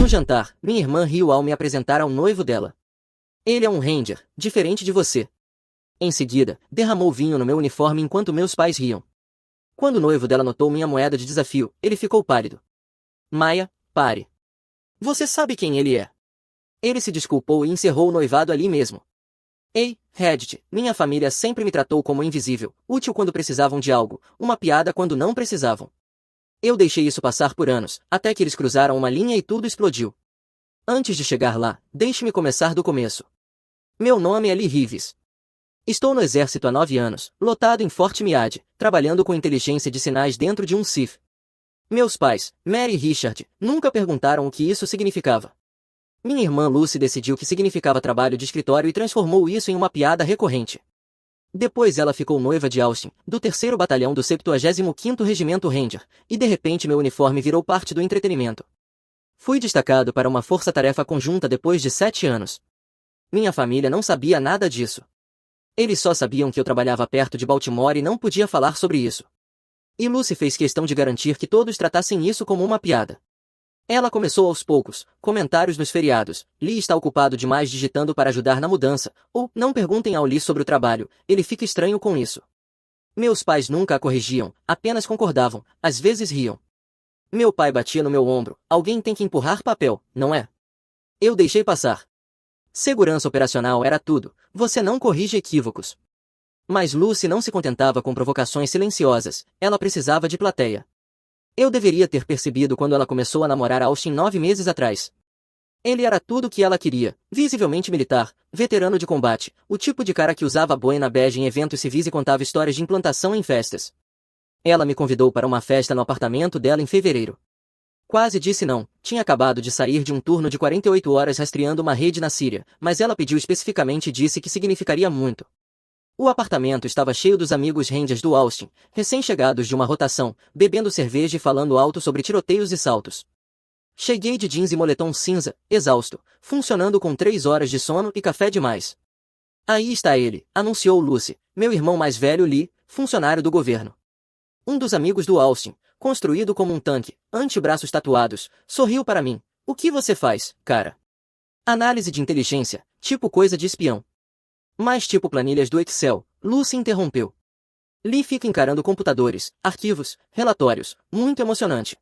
No jantar, minha irmã riu ao me apresentar ao noivo dela. Ele é um Ranger, diferente de você. Em seguida, derramou vinho no meu uniforme enquanto meus pais riam. Quando o noivo dela notou minha moeda de desafio, ele ficou pálido. Maia, pare. Você sabe quem ele é. Ele se desculpou e encerrou o noivado ali mesmo. Ei, Reddit, minha família sempre me tratou como invisível, útil quando precisavam de algo, uma piada quando não precisavam. Eu deixei isso passar por anos, até que eles cruzaram uma linha e tudo explodiu. Antes de chegar lá, deixe-me começar do começo. Meu nome é Lee Reeves. Estou no exército há 9 anos, lotado em Fort Meade, trabalhando com inteligência de sinais dentro de um CIF. Meus pais, Mary e Richard, nunca perguntaram o que isso significava. Minha irmã Lucy decidiu que significava trabalho de escritório e transformou isso em uma piada recorrente. Depois ela ficou noiva de Austin, do 3º Batalhão do 75º Regimento Ranger, e de repente meu uniforme virou parte do entretenimento. Fui destacado para uma força-tarefa conjunta depois de 7 anos. Minha família não sabia nada disso. Eles só sabiam que eu trabalhava perto de Baltimore e não podia falar sobre isso. E Lucy fez questão de garantir que todos tratassem isso como uma piada. Ela começou aos poucos, comentários nos feriados, Lee está ocupado demais digitando para ajudar na mudança, ou, não perguntem ao Lee sobre o trabalho, ele fica estranho com isso. Meus pais nunca a corrigiam, apenas concordavam, às vezes riam. Meu pai batia no meu ombro, alguém tem que empurrar papel, não é? Eu deixei passar. Segurança operacional era tudo, você não corrige equívocos. Mas Lucy não se contentava com provocações silenciosas, ela precisava de plateia. Eu deveria ter percebido quando ela começou a namorar Austin 9 meses atrás. Ele era tudo o que ela queria, visivelmente militar, veterano de combate, o tipo de cara que usava boina bege em eventos civis e contava histórias de implantação em festas. Ela me convidou para uma festa no apartamento dela em fevereiro. Quase disse não, tinha acabado de sair de um turno de 48 horas rastreando uma rede na Síria, mas ela pediu especificamente e disse que significaria muito. O apartamento estava cheio dos amigos Rangers do Austin, recém-chegados de uma rotação, bebendo cerveja e falando alto sobre tiroteios e saltos. Cheguei de jeans e moletom cinza, exausto, funcionando com 3 horas de sono e café demais. Aí está ele, anunciou Lucy, meu irmão mais velho Lee, funcionário do governo. Um dos amigos do Austin, construído como um tanque, antebraços tatuados, sorriu para mim. O que você faz, cara? Análise de inteligência, tipo coisa de espião. Mas tipo planilhas do Excel, Lucy interrompeu. Lee fica encarando computadores, arquivos, relatórios, muito emocionante.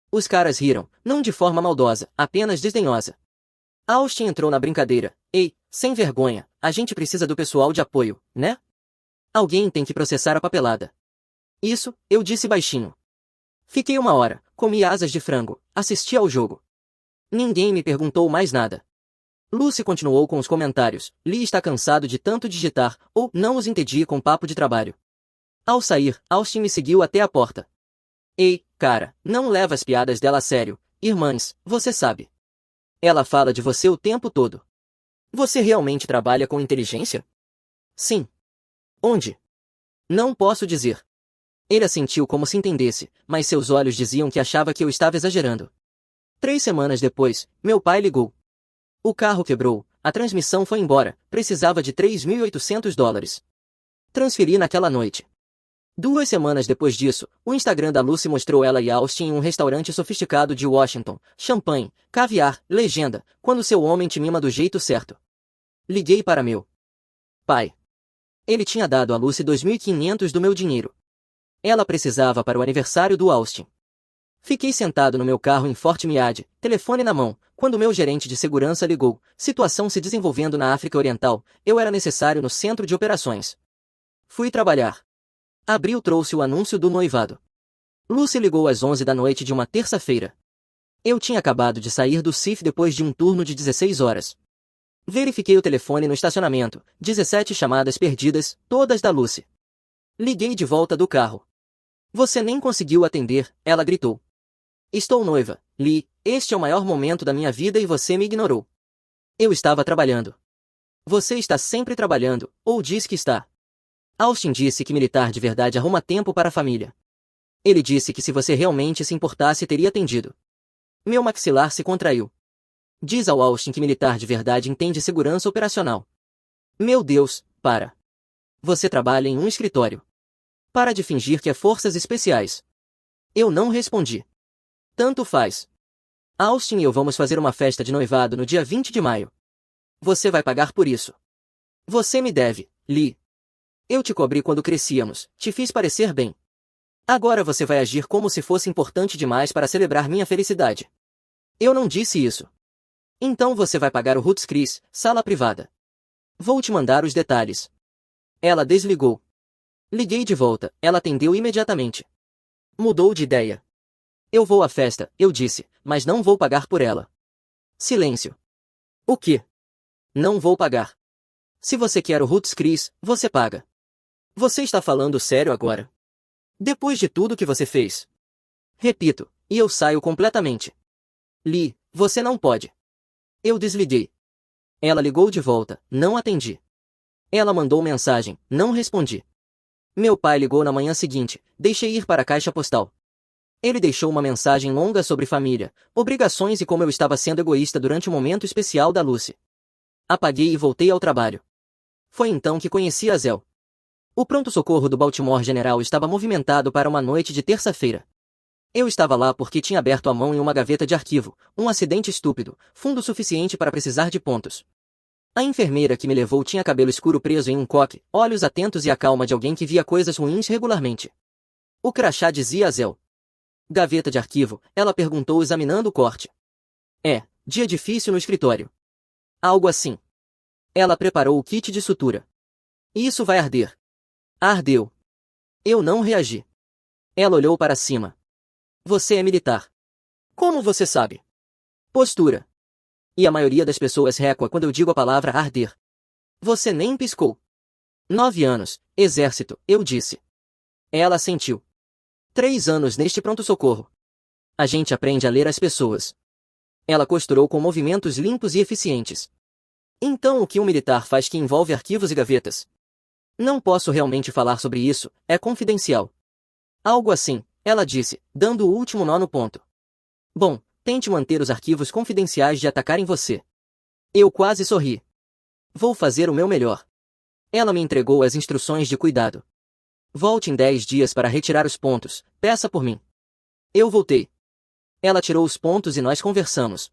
Os caras riram, não de forma maldosa, apenas desdenhosa. Austin entrou na brincadeira. Ei, sem vergonha, a gente precisa do pessoal de apoio, né? Alguém tem que processar a papelada. Isso, eu disse baixinho. Fiquei 1 hora, comi asas de frango, assisti ao jogo. Ninguém me perguntou mais nada. Lucy continuou com os comentários. Lee está cansado de tanto digitar, ou não os entendi com papo de trabalho. Ao sair, Austin me seguiu até a porta. Ei, cara, não leva as piadas dela a sério. Irmãs, você sabe. Ela fala de você o tempo todo. Você realmente trabalha com inteligência? Sim. Onde? Não posso dizer. Ele assentiu como se entendesse, mas seus olhos diziam que achava que eu estava exagerando. 3 semanas depois, meu pai ligou. O carro quebrou, a transmissão foi embora, precisava de $3.800. Transferi naquela noite. 2 semanas depois disso, o Instagram da Lucy mostrou ela e Austin em um restaurante sofisticado de Washington, champanhe, caviar, legenda, quando seu homem te mima do jeito certo. Liguei para meu pai. Ele tinha dado a Lucy 2.500 do meu dinheiro. Ela precisava para o aniversário do Austin. Fiquei sentado no meu carro em Fort Meade, telefone na mão, quando meu gerente de segurança ligou, situação se desenvolvendo na África Oriental, eu era necessário no centro de operações. Fui trabalhar. Abril trouxe o anúncio do noivado. Lucy ligou às 11 da noite de uma terça-feira. Eu tinha acabado de sair do CIF depois de um turno de 16 horas. Verifiquei o telefone no estacionamento, 17 chamadas perdidas, todas da Lucy. Liguei de volta do carro. Você nem conseguiu atender, ela gritou. Estou noiva, Lee, este é o maior momento da minha vida e você me ignorou. Eu estava trabalhando. Você está sempre trabalhando, ou diz que está. Austin disse que militar de verdade arruma tempo para a família. Ele disse que se você realmente se importasse teria atendido. Meu maxilar se contraiu. Diz ao Austin que militar de verdade entende segurança operacional. Meu Deus, para. Você trabalha em um escritório. Para de fingir que é forças especiais. Eu não respondi. Tanto faz. Austin e eu vamos fazer uma festa de noivado no dia 20 de maio. Você vai pagar por isso. Você me deve, Lee. Eu te cobri quando crescíamos, te fiz parecer bem. Agora você vai agir como se fosse importante demais para celebrar minha felicidade. Eu não disse isso. Então você vai pagar o Ruth's Chris, sala privada. Vou te mandar os detalhes. Ela desligou. Liguei de volta, ela atendeu imediatamente. Mudou de ideia. Eu vou à festa, eu disse, mas não vou pagar por ela. Silêncio. O quê? Não vou pagar. Se você quer o Ruth's Chris, você paga. Você está falando sério agora? Depois de tudo que você fez. Repito, e eu saio completamente. Lee, você não pode. Eu desliguei. Ela ligou de volta, não atendi. Ela mandou mensagem, não respondi. Meu pai ligou na manhã seguinte, deixei ir para a caixa postal. Ele deixou uma mensagem longa sobre família, obrigações e como eu estava sendo egoísta durante o momento especial da Lucy. Apaguei e voltei ao trabalho. Foi então que conheci a Zell. O pronto-socorro do Baltimore General estava movimentado para uma noite de terça-feira. Eu estava lá porque tinha aberto a mão em uma gaveta de arquivo, um acidente estúpido, fundo suficiente para precisar de pontos. A enfermeira que me levou tinha cabelo escuro preso em um coque, olhos atentos e a calma de alguém que via coisas ruins regularmente. O crachá dizia a Zell. Gaveta de arquivo, ela perguntou examinando o corte. Dia difícil no escritório. Algo assim. Ela preparou o kit de sutura. Isso vai arder. Ardeu. Eu não reagi. Ela olhou para cima. Você é militar. Como você sabe? Postura. E a maioria das pessoas recua quando eu digo a palavra arder. Você nem piscou. 9 anos, exército, eu disse. Ela assentiu. 3 anos neste pronto-socorro. A gente aprende a ler as pessoas. Ela costurou com movimentos limpos e eficientes. Então o que um militar faz que envolve arquivos e gavetas? Não posso realmente falar sobre isso, é confidencial. Algo assim, ela disse, dando o último nó no ponto. Bom, tente manter os arquivos confidenciais de atacarem você. Eu quase sorri. Vou fazer o meu melhor. Ela me entregou as instruções de cuidado. Volte em 10 dias para retirar os pontos, peça por mim. Eu voltei. Ela tirou os pontos e nós conversamos.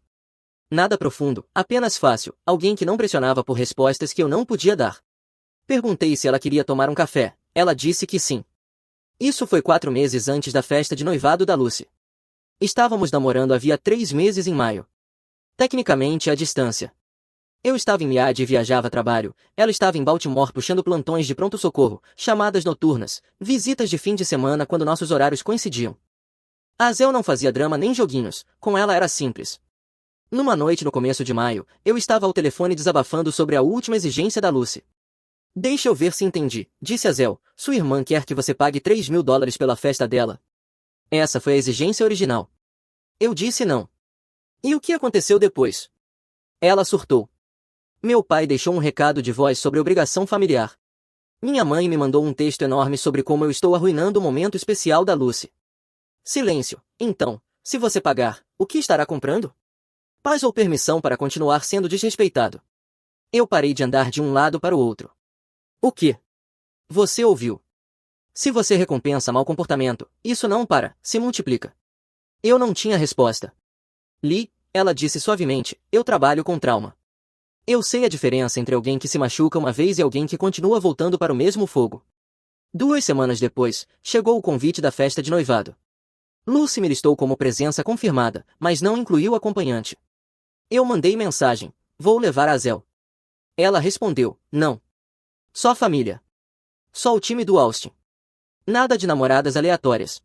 Nada profundo, apenas fácil, alguém que não pressionava por respostas que eu não podia dar. Perguntei se ela queria tomar um café, ela disse que sim. Isso foi 4 meses antes da festa de noivado da Lucy. Estávamos namorando havia 3 meses em maio. Tecnicamente à distância. Eu estava em Miami e viajava a trabalho, ela estava em Baltimore puxando plantões de pronto-socorro, chamadas noturnas, visitas de fim de semana quando nossos horários coincidiam. A Zell não fazia drama nem joguinhos, com ela era simples. Numa noite no começo de maio, eu estava ao telefone desabafando sobre a última exigência da Lucy. Deixa eu ver se entendi, disse a Zell, sua irmã quer que você pague $3.000 pela festa dela. Essa foi a exigência original. Eu disse não. E o que aconteceu depois? Ela surtou. Meu pai deixou um recado de voz sobre obrigação familiar. Minha mãe me mandou um texto enorme sobre como eu estou arruinando o momento especial da Lucy. Silêncio. Então, se você pagar, o que estará comprando? Paz ou permissão para continuar sendo desrespeitado? Eu parei de andar de um lado para o outro. O quê? Você ouviu. Se você recompensa mau comportamento, isso não para, se multiplica. Eu não tinha resposta. Lee, ela disse suavemente, eu trabalho com trauma. Eu sei a diferença entre alguém que se machuca uma vez e alguém que continua voltando para o mesmo fogo. 2 semanas depois, chegou o convite da festa de noivado. Lucy me listou como presença confirmada, mas não incluiu acompanhante. Eu mandei mensagem, vou levar a Zell. Ela respondeu, não. Só família. Só o time do Austin. Nada de namoradas aleatórias.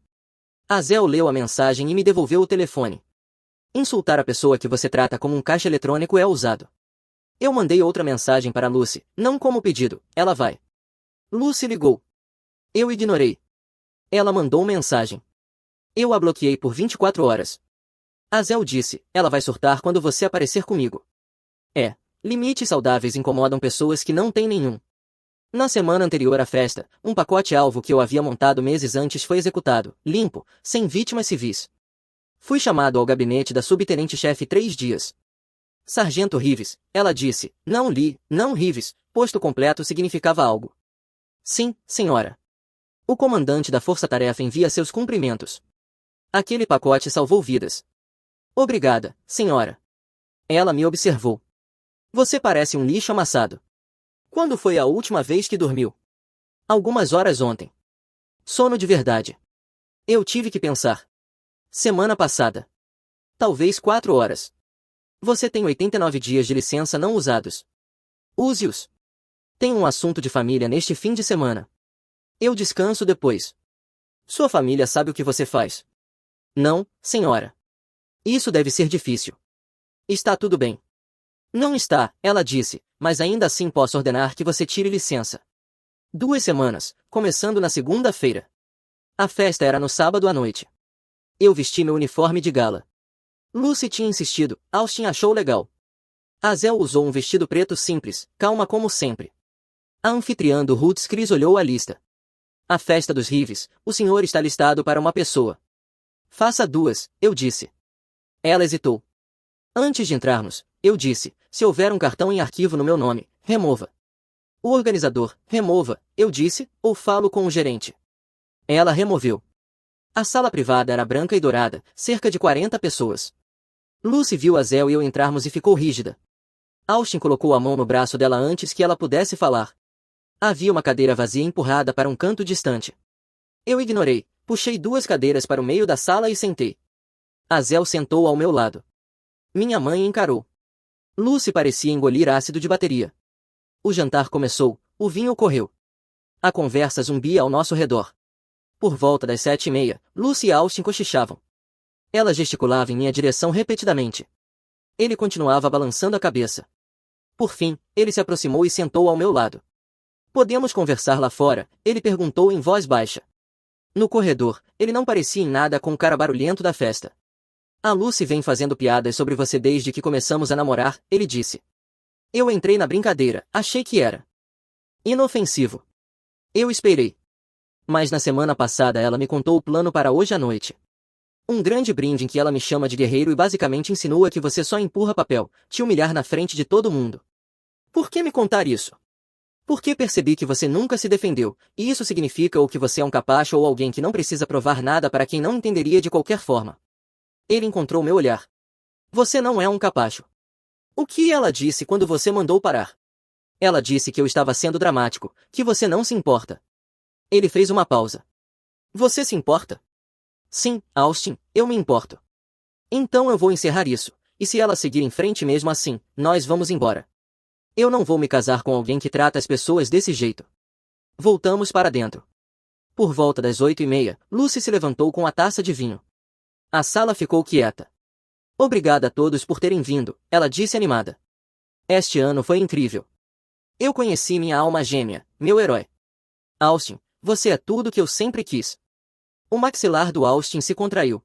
A Zell leu a mensagem e me devolveu o telefone. Insultar a pessoa que você trata como um caixa eletrônico é ousado. Eu mandei outra mensagem para Lucy, não como pedido, ela vai. Lucy ligou. Eu ignorei. Ela mandou mensagem. Eu a bloqueei por 24 horas. A Zell disse, ela vai surtar quando você aparecer comigo. Limites saudáveis incomodam pessoas que não têm nenhum. Na semana anterior à festa, um pacote-alvo que eu havia montado meses antes foi executado, limpo, sem vítimas civis. Fui chamado ao gabinete da subtenente-chefe 3 dias. Sargento Rives, ela disse, não Lee, não Rives, posto completo significava algo. Sim, senhora. O comandante da força-tarefa envia seus cumprimentos. Aquele pacote salvou vidas. Obrigada, senhora. Ela me observou. Você parece um lixo amassado. Quando foi a última vez que dormiu? Algumas horas ontem. Sono de verdade. Eu tive que pensar. Semana passada. Talvez 4 horas. Você tem 89 dias de licença não usados. Use-os. Tenho um assunto de família neste fim de semana. Eu descanso depois. Sua família sabe o que você faz? Não, senhora. Isso deve ser difícil. Está tudo bem. Não está, ela disse, mas ainda assim posso ordenar que você tire licença. 2 semanas, começando na segunda-feira. A festa era no sábado à noite. Eu vesti meu uniforme de gala. Lucy tinha insistido, Austin achou legal. Azel usou um vestido preto simples, calma como sempre. A anfitriã do Roots Chris olhou a lista. A festa dos Rives, o senhor está listado para uma pessoa. Faça 2, eu disse. Ela hesitou. Antes de entrarmos, eu disse, se houver um cartão em arquivo no meu nome, remova. O organizador, remova, eu disse, ou falo com o gerente. Ela removeu. A sala privada era branca e dourada, cerca de 40 pessoas. Lucy viu Azel e eu entrarmos e ficou rígida. Austin colocou a mão no braço dela antes que ela pudesse falar. Havia uma cadeira vazia empurrada para um canto distante. Eu ignorei, puxei 2 cadeiras para o meio da sala e sentei. Azel sentou ao meu lado. Minha mãe encarou. Lucy parecia engolir ácido de bateria. O jantar começou, o vinho correu. A conversa zumbia ao nosso redor. Por volta das 7h30, Lucy e Austin cochichavam. Ela gesticulava em minha direção repetidamente. Ele continuava balançando a cabeça. Por fim, ele se aproximou e sentou ao meu lado. Podemos conversar lá fora? Ele perguntou em voz baixa. No corredor, ele não parecia em nada com o cara barulhento da festa. A Lucy vem fazendo piadas sobre você desde que começamos a namorar, ele disse. Eu entrei na brincadeira, achei que era inofensivo. Eu esperei. Mas na semana passada ela me contou o plano para hoje à noite. Um grande brinde em que ela me chama de guerreiro e basicamente insinua que você só empurra papel, te humilhar na frente de todo mundo. Por que me contar isso? Porque percebi que você nunca se defendeu, e isso significa ou que você é um capacho ou alguém que não precisa provar nada para quem não entenderia de qualquer forma. Ele encontrou meu olhar. Você não é um capacho. O que ela disse quando você mandou parar? Ela disse que eu estava sendo dramático, que você não se importa. Ele fez uma pausa. Você se importa? Sim, Austin, eu me importo. Então eu vou encerrar isso, e se ela seguir em frente mesmo assim, nós vamos embora. Eu não vou me casar com alguém que trata as pessoas desse jeito. Voltamos para dentro. Por volta das 8h30, Lucy se levantou com a taça de vinho. A sala ficou quieta. Obrigada a todos por terem vindo, ela disse animada. Este ano foi incrível. Eu conheci minha alma gêmea, meu herói. Austin, você é tudo que eu sempre quis. O maxilar do Austin se contraiu.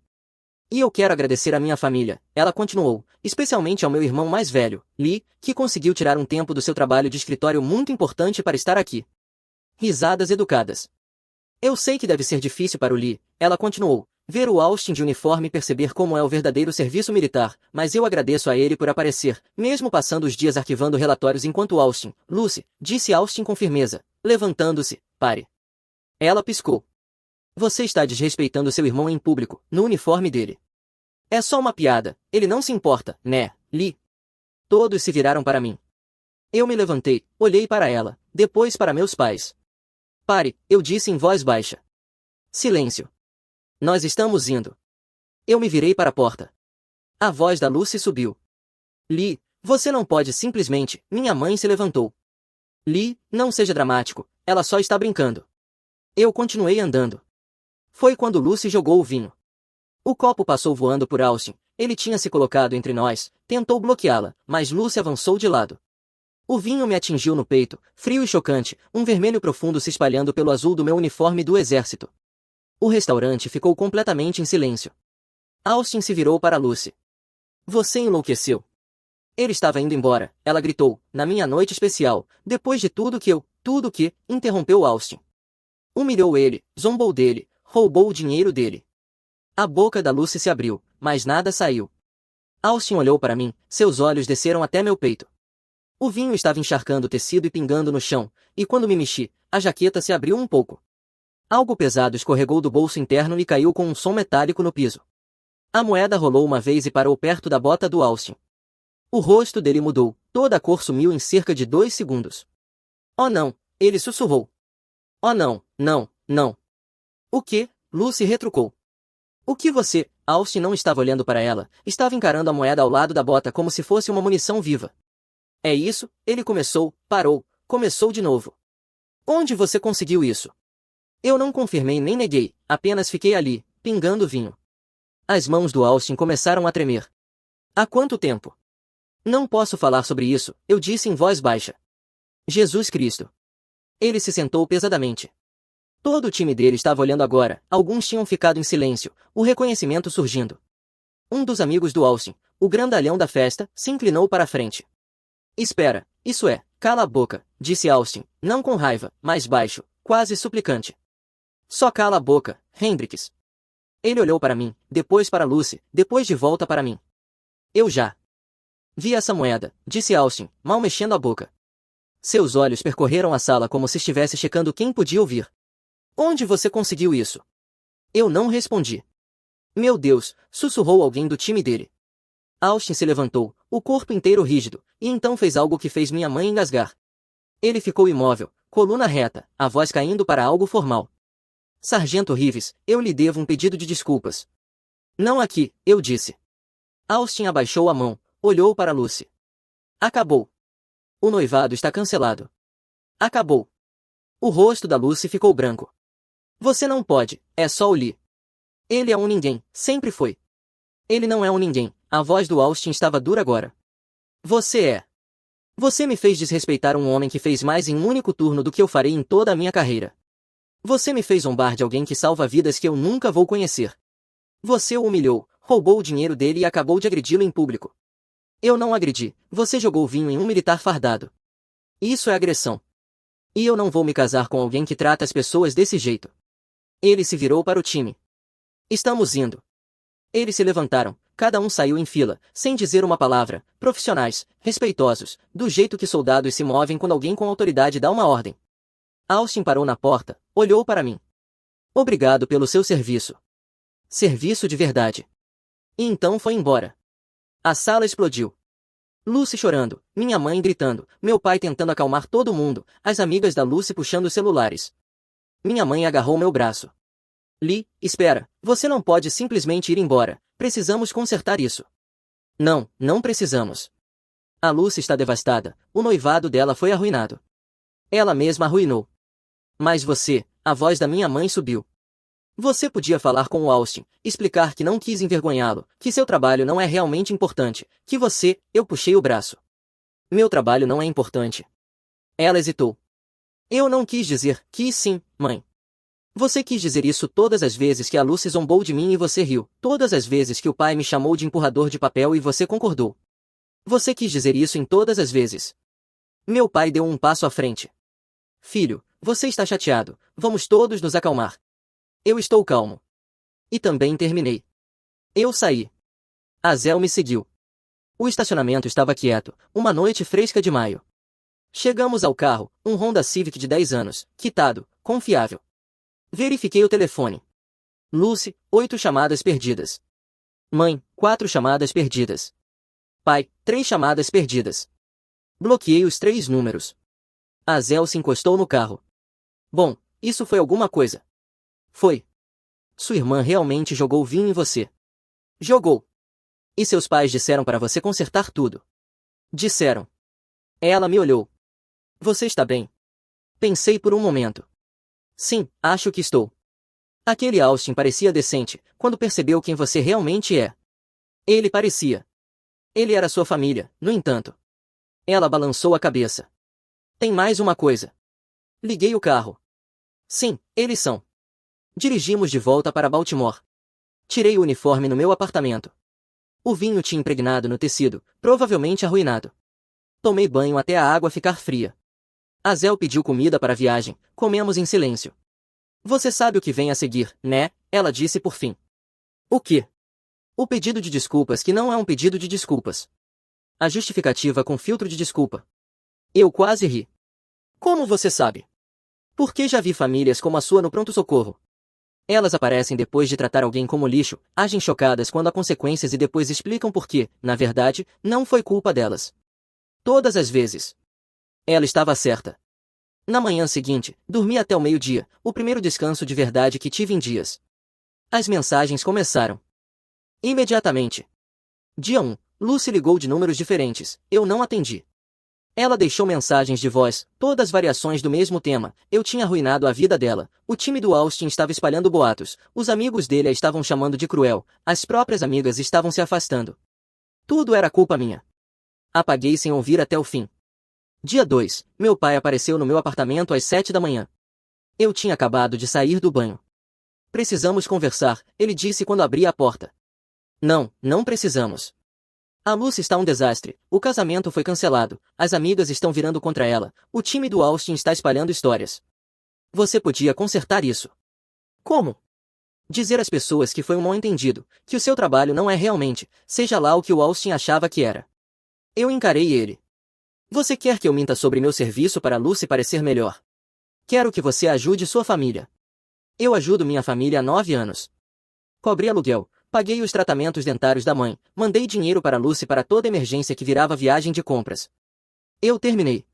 E eu quero agradecer à minha família, ela continuou, especialmente ao meu irmão mais velho, Lee, que conseguiu tirar um tempo do seu trabalho de escritório muito importante para estar aqui. Risadas educadas. Eu sei que deve ser difícil para o Lee, ela continuou, ver o Austin de uniforme e perceber como é o verdadeiro serviço militar, mas eu agradeço a ele por aparecer, mesmo passando os dias arquivando relatórios enquanto Austin, Lucy, disse Austin com firmeza, levantando-se, pare. Ela piscou. Você está desrespeitando seu irmão em público, no uniforme dele. É só uma piada, ele não se importa, né, Lee? Todos se viraram para mim. Eu me levantei, olhei para ela, depois para meus pais. Pare, eu disse em voz baixa. Silêncio. Nós estamos indo. Eu me virei para a porta. A voz da Lucy subiu. Lee, você não pode simplesmente, minha mãe se levantou. Lee, não seja dramático, ela só está brincando. Eu continuei andando. Foi quando Lucy jogou o vinho. O copo passou voando por Austin, ele tinha se colocado entre nós, tentou bloqueá-la, mas Lucy avançou de lado. O vinho me atingiu no peito, frio e chocante, um vermelho profundo se espalhando pelo azul do meu uniforme do exército. O restaurante ficou completamente em silêncio. Austin se virou para Lucy. Você enlouqueceu. Ele estava indo embora, ela gritou, na minha noite especial, depois de tudo que, interrompeu Austin. Humilhou ele, zombou dele, roubou o dinheiro dele. A boca da Lucy se abriu, mas nada saiu. Austin olhou para mim, seus olhos desceram até meu peito. O vinho estava encharcando o tecido e pingando no chão, e quando me mexi, a jaqueta se abriu um pouco. Algo pesado escorregou do bolso interno e caiu com um som metálico no piso. A moeda rolou uma vez e parou perto da bota do Austin. O rosto dele mudou, toda a cor sumiu em cerca de 2 segundos. Oh não, ele sussurrou. Oh não, não, não. O que? Lucy retrucou. O que você? Austin não estava olhando para ela, estava encarando a moeda ao lado da bota como se fosse uma munição viva. É isso, ele começou, parou, começou de novo. Onde você conseguiu isso? Eu não confirmei nem neguei, apenas fiquei ali, pingando vinho. As mãos do Austin começaram a tremer. Há quanto tempo? Não posso falar sobre isso, eu disse em voz baixa. Jesus Cristo. Ele se sentou pesadamente. Todo o time dele estava olhando agora, alguns tinham ficado em silêncio, o reconhecimento surgindo. Um dos amigos do Austin, o grandalhão da festa, se inclinou para a frente. Espera, isso é, cala a boca, disse Austin, não com raiva, mas baixo, quase suplicante. Só cala a boca, Hendricks. Ele olhou para mim, depois para Lucy, depois de volta para mim. Eu já vi essa moeda, disse Austin, mal mexendo a boca. Seus olhos percorreram a sala como se estivesse checando quem podia ouvir. Onde você conseguiu isso? Eu não respondi. Meu Deus, sussurrou alguém do time dele. Austin se levantou, o corpo inteiro rígido, e então fez algo que fez minha mãe engasgar. Ele ficou imóvel, coluna reta, a voz caindo para algo formal. Sargento Reeves, eu lhe devo um pedido de desculpas. Não aqui, eu disse. Austin abaixou a mão, olhou para Lucy. Acabou. O noivado está cancelado. Acabou. O rosto da Lucy ficou branco. Você não pode, é só o Lee. Ele é um ninguém, sempre foi. Ele não é um ninguém, a voz do Austin estava dura agora. Você é. Você me fez desrespeitar um homem que fez mais em um único turno do que eu farei em toda a minha carreira. Você me fez zombar de alguém que salva vidas que eu nunca vou conhecer. Você o humilhou, roubou o dinheiro dele e acabou de agredi-lo em público. Eu não agredi, você jogou vinho em um militar fardado. Isso é agressão. E eu não vou me casar com alguém que trata as pessoas desse jeito. Ele se virou para o time. Estamos indo. Eles se levantaram, cada um saiu em fila, sem dizer uma palavra, profissionais, respeitosos, do jeito que soldados se movem quando alguém com autoridade dá uma ordem. Austin parou na porta, olhou para mim. Obrigado pelo seu serviço. Serviço de verdade. E então foi embora. A sala explodiu. Lucy chorando, minha mãe gritando, meu pai tentando acalmar todo mundo, as amigas da Lucy puxando os celulares. Minha mãe agarrou meu braço. Lee, espera, você não pode simplesmente ir embora, precisamos consertar isso. Não, não precisamos. A Lucy está devastada, o noivado dela foi arruinado. Ela mesma arruinou. Mas você, a voz da minha mãe subiu. Você podia falar com o Austin, explicar que não quis envergonhá-lo, que seu trabalho não é realmente importante, que você, eu puxei o braço. Meu trabalho não é importante. Ela hesitou. Eu não quis dizer, quis sim, mãe. Você quis dizer isso todas as vezes que a Lucy zombou de mim e você riu, todas as vezes que o pai me chamou de empurrador de papel e você concordou. Você quis dizer isso em todas as vezes. Meu pai deu um passo à frente. Filho, você está chateado, vamos todos nos acalmar. Eu estou calmo. E também terminei. Eu saí. A Zel me seguiu. O estacionamento estava quieto, uma noite fresca de maio. Chegamos ao carro, um Honda Civic de 10 anos, quitado, confiável. Verifiquei o telefone. Lucy, 8 chamadas perdidas. Mãe, 4 chamadas perdidas. Pai, 3 chamadas perdidas. Bloqueei os 3 números. A Zel se encostou no carro. Bom, isso foi alguma coisa. Foi. Sua irmã realmente jogou vinho em você. Jogou. E seus pais disseram para você consertar tudo. Disseram. Ela me olhou. Você está bem? Pensei por um momento. Sim, acho que estou. Aquele Austin parecia decente, quando percebeu quem você realmente é. Ele parecia. Ele era sua família, no entanto. Ela balançou a cabeça. Tem mais uma coisa. Liguei o carro. Sim, eles são. Dirigimos de volta para Baltimore. Tirei o uniforme no meu apartamento. O vinho tinha impregnado no tecido, provavelmente arruinado. Tomei banho até a água ficar fria. A Zel pediu comida para a viagem, comemos em silêncio. Você sabe o que vem a seguir, né? Ela disse por fim. O quê? O pedido de desculpas que não é um pedido de desculpas. A justificativa com filtro de desculpa. Eu quase ri. Como você sabe? Porque já vi famílias como a sua no pronto-socorro. Elas aparecem depois de tratar alguém como lixo, agem chocadas quando há consequências e depois explicam por que, na verdade, não foi culpa delas. Todas as vezes. Ela estava certa. Na manhã seguinte, dormi até o meio-dia, o primeiro descanso de verdade que tive em dias. As mensagens começaram. Imediatamente. Dia 1. Lucy ligou de números diferentes. Eu não atendi. Ela deixou mensagens de voz, todas variações do mesmo tema. Eu tinha arruinado a vida dela. O time do Austin estava espalhando boatos. Os amigos dele a estavam chamando de cruel. As próprias amigas estavam se afastando. Tudo era culpa minha. Apaguei sem ouvir até o fim. Dia 2. Meu pai apareceu no meu apartamento às 7 da manhã. Eu tinha acabado de sair do banho. Precisamos conversar, ele disse quando abri a porta. Não, não precisamos. A Lucy está um desastre, o casamento foi cancelado, as amigas estão virando contra ela, o time do Austin está espalhando histórias. Você podia consertar isso. Como? Dizer às pessoas que foi um mal-entendido, que o seu trabalho não é realmente, seja lá o que o Austin achava que era. Eu encarei ele. Você quer que eu minta sobre meu serviço para Lucy parecer melhor? Quero que você ajude sua família. Eu ajudo minha família há 9 anos. Cobri aluguel, paguei os tratamentos dentários da mãe, mandei dinheiro para Lucy para toda emergência que virava viagem de compras. Eu terminei.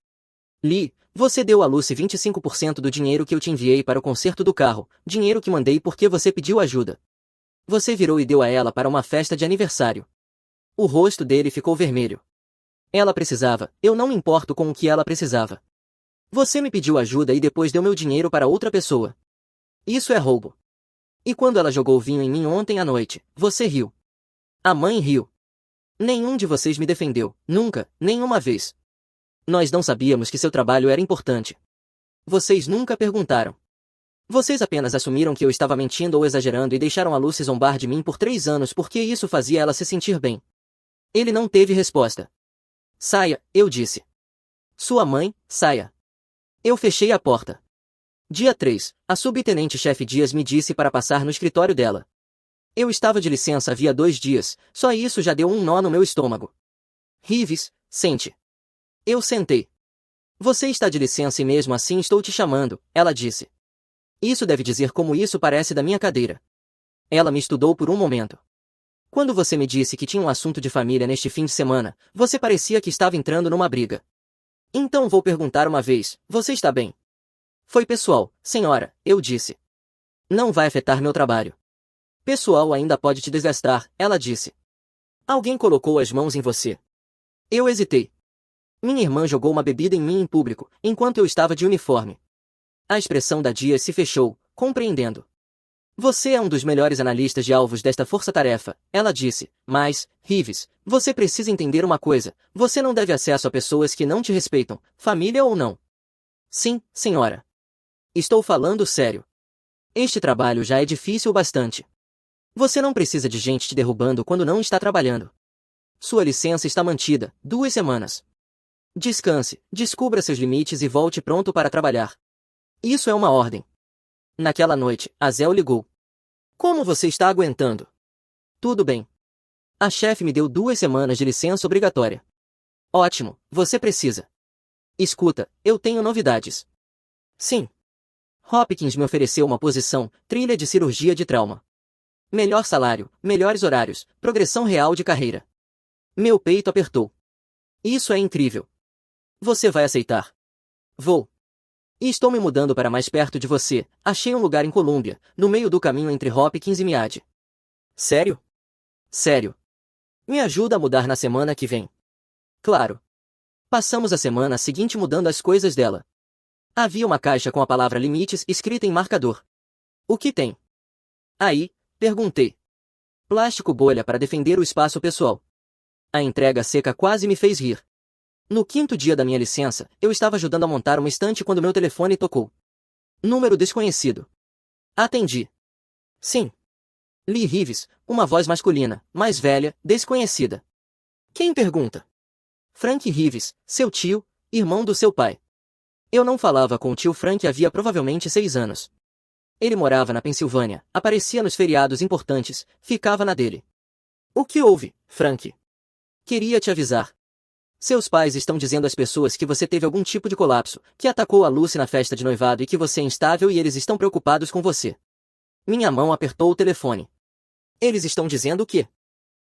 Lee, você deu a Lucy 25% do dinheiro que eu te enviei para o conserto do carro, dinheiro que mandei porque você pediu ajuda. Você virou e deu a ela para uma festa de aniversário. O rosto dele ficou vermelho. Ela precisava, eu não me importo com o que ela precisava. Você me pediu ajuda e depois deu meu dinheiro para outra pessoa. Isso é roubo. E quando ela jogou vinho em mim ontem à noite, você riu. A mãe riu. Nenhum de vocês me defendeu, nunca, nenhuma vez. Nós não sabíamos que seu trabalho era importante. Vocês nunca perguntaram. Vocês apenas assumiram que eu estava mentindo ou exagerando e deixaram a Lucy zombar de mim por 3 anos porque isso fazia ela se sentir bem. Ele não teve resposta. Saia, eu disse. Sua mãe, saia. Eu fechei a porta. Dia 3, a subtenente-chefe Dias me disse para passar no escritório dela. Eu estava de licença havia 2 dias, só isso já deu um nó no meu estômago. Rives, sente. Eu sentei. Você está de licença e mesmo assim estou te chamando, ela disse. Isso deve dizer como isso parece da minha cadeira. Ela me estudou por um momento. Quando você me disse que tinha um assunto de família neste fim de semana, você parecia que estava entrando numa briga. Então vou perguntar uma vez, você está bem? Foi pessoal, senhora, eu disse. Não vai afetar meu trabalho. Pessoal ainda pode te desgastar, ela disse. Alguém colocou as mãos em você. Eu hesitei. Minha irmã jogou uma bebida em mim em público, enquanto eu estava de uniforme. A expressão da Dias se fechou, compreendendo. Você é um dos melhores analistas de alvos desta força-tarefa, ela disse, mas, Rives, você precisa entender uma coisa, você não deve acesso a pessoas que não te respeitam, família ou não. Sim, senhora. Estou falando sério. Este trabalho já é difícil o bastante. Você não precisa de gente te derrubando quando não está trabalhando. Sua licença está mantida, 2 semanas. Descanse, descubra seus limites e volte pronto para trabalhar. Isso é uma ordem. Naquela noite, a Zéu ligou. Como você está aguentando? Tudo bem. A chefe me deu 2 semanas de licença obrigatória. Ótimo, você precisa. Escuta, eu tenho novidades. Sim. Hopkins me ofereceu uma posição, trilha de cirurgia de trauma. Melhor salário, melhores horários, progressão real de carreira. Meu peito apertou. Isso é incrível. Você vai aceitar? Vou. E estou me mudando para mais perto de você, achei um lugar em Colômbia, no meio do caminho entre Hopkins e Miade. Sério? Sério. Me ajuda a mudar na semana que vem. Claro. Passamos a semana seguinte mudando as coisas dela. Havia uma caixa com a palavra limites escrita em marcador. O que tem? Aí, perguntei. Plástico bolha para defender o espaço pessoal. A entrega seca quase me fez rir. No 5º dia da minha licença, eu estava ajudando a montar uma estante quando meu telefone tocou. Número desconhecido. Atendi. Sim. Lee Rives, uma voz masculina, mais velha, desconhecida. Quem pergunta? Frank Rives, seu tio, irmão do seu pai. Eu não falava com o tio Frank havia provavelmente 6 anos. Ele morava na Pensilvânia, aparecia nos feriados importantes, ficava na dele. O que houve, Frank? Queria te avisar. Seus pais estão dizendo às pessoas que você teve algum tipo de colapso, que atacou a Lucy na festa de noivado e que você é instável e eles estão preocupados com você. Minha mão apertou o telefone. Eles estão dizendo o quê?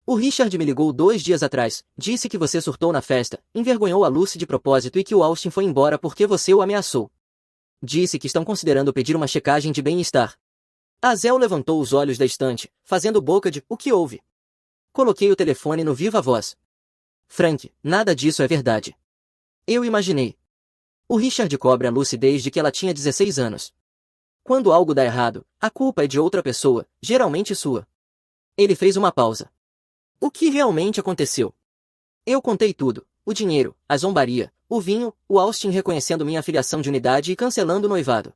O Richard me ligou 2 dias atrás, disse que você surtou na festa, envergonhou a Lucy de propósito e que o Austin foi embora porque você o ameaçou. Disse que estão considerando pedir uma checagem de bem-estar. Azel levantou os olhos da estante, fazendo boca de "o que houve?". Coloquei o telefone no viva voz. Frank, nada disso é verdade. Eu imaginei. O Richard cobre a Lucy desde que ela tinha 16 anos. Quando algo dá errado, a culpa é de outra pessoa, geralmente sua. Ele fez uma pausa. O que realmente aconteceu? Eu contei tudo. O dinheiro, a zombaria, o vinho, o Austin reconhecendo minha filiação de unidade e cancelando o noivado.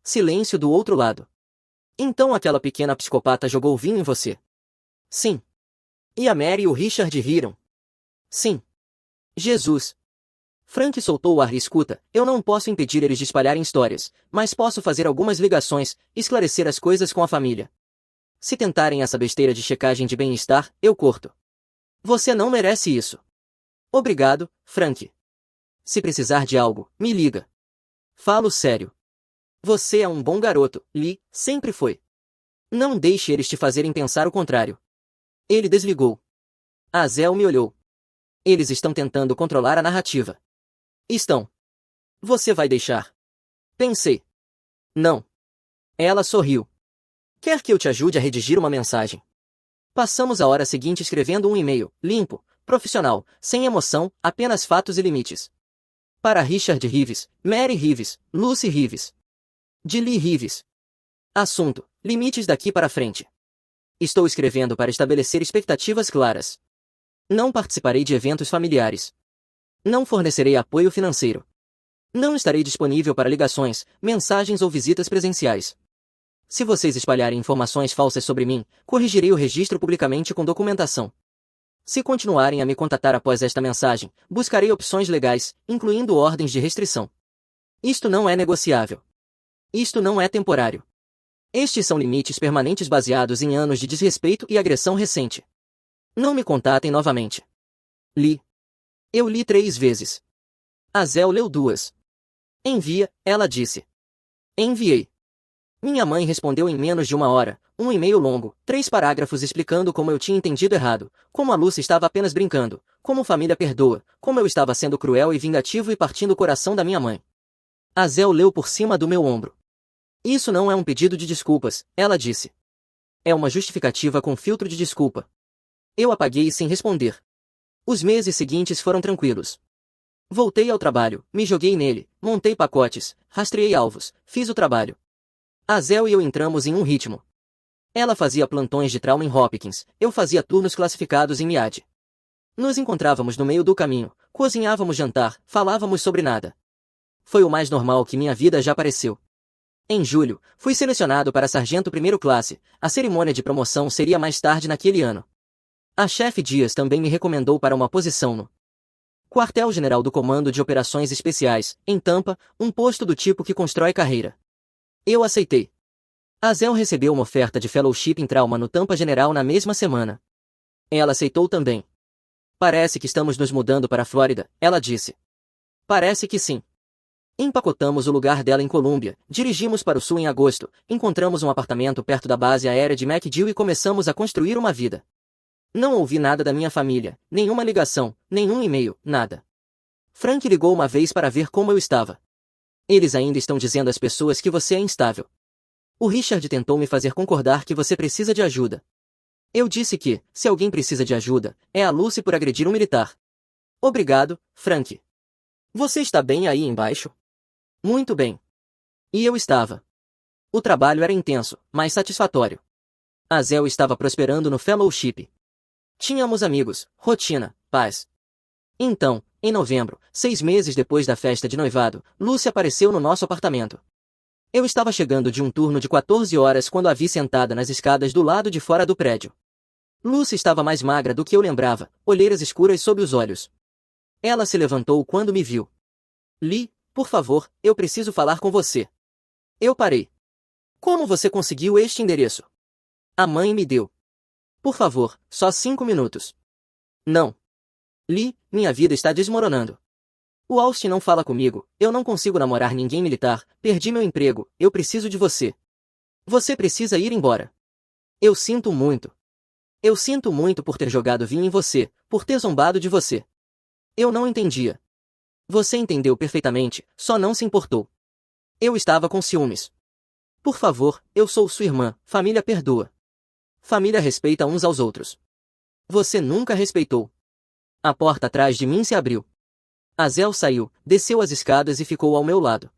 Silêncio do outro lado. Então aquela pequena psicopata jogou vinho em você? Sim. E a Mary e o Richard riram? Sim. Jesus. Frank soltou o ar e escuta, eu não posso impedir eles de espalharem histórias, mas posso fazer algumas ligações, esclarecer as coisas com a família. Se tentarem essa besteira de checagem de bem-estar, eu corto. Você não merece isso. Obrigado, Frank. Se precisar de algo, me liga. Falo sério. Você é um bom garoto, Lee, sempre foi. Não deixe eles te fazerem pensar o contrário. Ele desligou. Azel me olhou. Eles estão tentando controlar a narrativa. Estão. Você vai deixar? Pensei. Não. Ela sorriu. Quer que eu te ajude a redigir uma mensagem? Passamos a hora seguinte escrevendo um e-mail, limpo, profissional, sem emoção, apenas fatos e limites. Para Richard Reeves, Mary Reeves, Lucy Reeves. De Lee Reeves. Assunto: limites daqui para frente. Estou escrevendo para estabelecer expectativas claras. Não participarei de eventos familiares. Não fornecerei apoio financeiro. Não estarei disponível para ligações, mensagens ou visitas presenciais. Se vocês espalharem informações falsas sobre mim, corrigirei o registro publicamente com documentação. Se continuarem a me contatar após esta mensagem, buscarei opções legais, incluindo ordens de restrição. Isto não é negociável. Isto não é temporário. Estes são limites permanentes baseados em anos de desrespeito e agressão recente. Não me contatem novamente. Li. Eu li 3 vezes. Azel leu 2. Envia, ela disse. Enviei. Minha mãe respondeu em menos de 1 hora, um e-mail longo, 3 parágrafos explicando como eu tinha entendido errado, como a Lucy estava apenas brincando, como família perdoa, como eu estava sendo cruel e vingativo e partindo o coração da minha mãe. Azel leu por cima do meu ombro. Isso não é um pedido de desculpas, ela disse. É uma justificativa com filtro de desculpa. Eu apaguei sem responder. Os meses seguintes foram tranquilos. Voltei ao trabalho, me joguei nele, montei pacotes, rastreei alvos, fiz o trabalho. Azel e eu entramos em um ritmo. Ela fazia plantões de trauma em Hopkins, eu fazia turnos classificados em Miad. Nos encontrávamos no meio do caminho, cozinhávamos jantar, falávamos sobre nada. Foi o mais normal que minha vida já pareceu. Em julho, fui selecionado para sargento primeiro classe, a cerimônia de promoção seria mais tarde naquele ano. A chefe Dias também me recomendou para uma posição no Quartel-General do Comando de Operações Especiais, em Tampa, um posto do tipo que constrói carreira. Eu aceitei. Azel recebeu uma oferta de fellowship em trauma no Tampa General na mesma semana. Ela aceitou também. Parece que estamos nos mudando para a Flórida, ela disse. Parece que sim. Empacotamos o lugar dela em Colômbia, dirigimos para o sul em agosto, encontramos um apartamento perto da base aérea de MacDill e começamos a construir uma vida. Não ouvi nada da minha família, nenhuma ligação, nenhum e-mail, nada. Frank ligou uma vez para ver como eu estava. Eles ainda estão dizendo às pessoas que você é instável. O Richard tentou me fazer concordar que você precisa de ajuda. Eu disse que, se alguém precisa de ajuda, é a Lucy por agredir um militar. Obrigado, Frank. Você está bem aí embaixo? Muito bem. E eu estava. O trabalho era intenso, mas satisfatório. Azel estava prosperando no fellowship. Tínhamos amigos, rotina, paz. Então, em novembro, 6 meses depois da festa de noivado, Lucy apareceu no nosso apartamento. Eu estava chegando de um turno de 14 horas quando a vi sentada nas escadas do lado de fora do prédio. Lucy estava mais magra do que eu lembrava, olheiras escuras sob os olhos. Ela se levantou quando me viu. Lee, por favor, eu preciso falar com você. Eu parei. Como você conseguiu este endereço? A mãe me deu. Por favor, só 5 minutos. Não. Lee, minha vida está desmoronando. O Austin não fala comigo, eu não consigo namorar ninguém militar, perdi meu emprego, eu preciso de você. Você precisa ir embora. Eu sinto muito. Eu sinto muito por ter jogado vinho em você, por ter zombado de você. Eu não entendia. Você entendeu perfeitamente, só não se importou. Eu estava com ciúmes. Por favor, eu sou sua irmã, família perdoa. Família respeita uns aos outros. Você nunca respeitou. A porta atrás de mim se abriu. Azel saiu, desceu as escadas e ficou ao meu lado.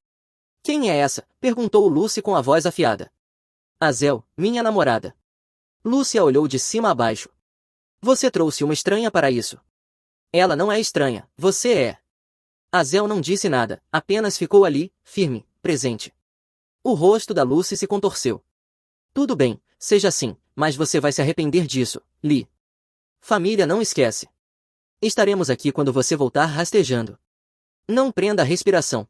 Quem é essa? Perguntou Lucy com a voz afiada. Azel, minha namorada. Lucy a olhou de cima a baixo. Você trouxe uma estranha para isso. Ela não é estranha, você é. Azel não disse nada, apenas ficou ali, firme, presente. O rosto da Lucy se contorceu. Tudo bem, seja assim, mas você vai se arrepender disso, Lee. Família não esquece. Estaremos aqui quando você voltar rastejando. Não prenda a respiração.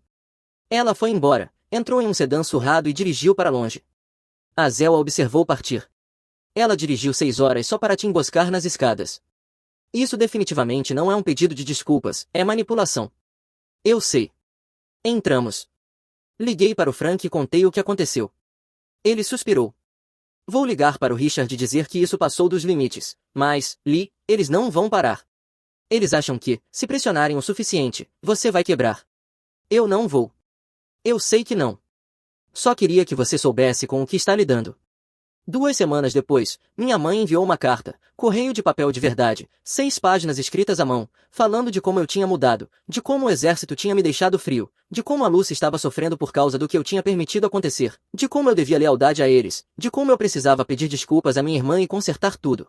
Ela foi embora, entrou em um sedã surrado e dirigiu para longe. Azel a observou partir. Ela dirigiu 6 horas só para te emboscar nas escadas. Isso definitivamente não é um pedido de desculpas, é manipulação. Eu sei. Entramos. Liguei para o Frank e contei o que aconteceu. Ele suspirou. Vou ligar para o Richard e dizer que isso passou dos limites, mas, Lee, eles não vão parar. Eles acham que, se pressionarem o suficiente, você vai quebrar. Eu não vou. Eu sei que não. Só queria que você soubesse com o que está lidando. 2 semanas depois, minha mãe enviou uma carta, correio de papel de verdade, 6 páginas escritas à mão, falando de como eu tinha mudado, de como o exército tinha me deixado frio, de como a Lucy estava sofrendo por causa do que eu tinha permitido acontecer, de como eu devia lealdade a eles, de como eu precisava pedir desculpas à minha irmã e consertar tudo.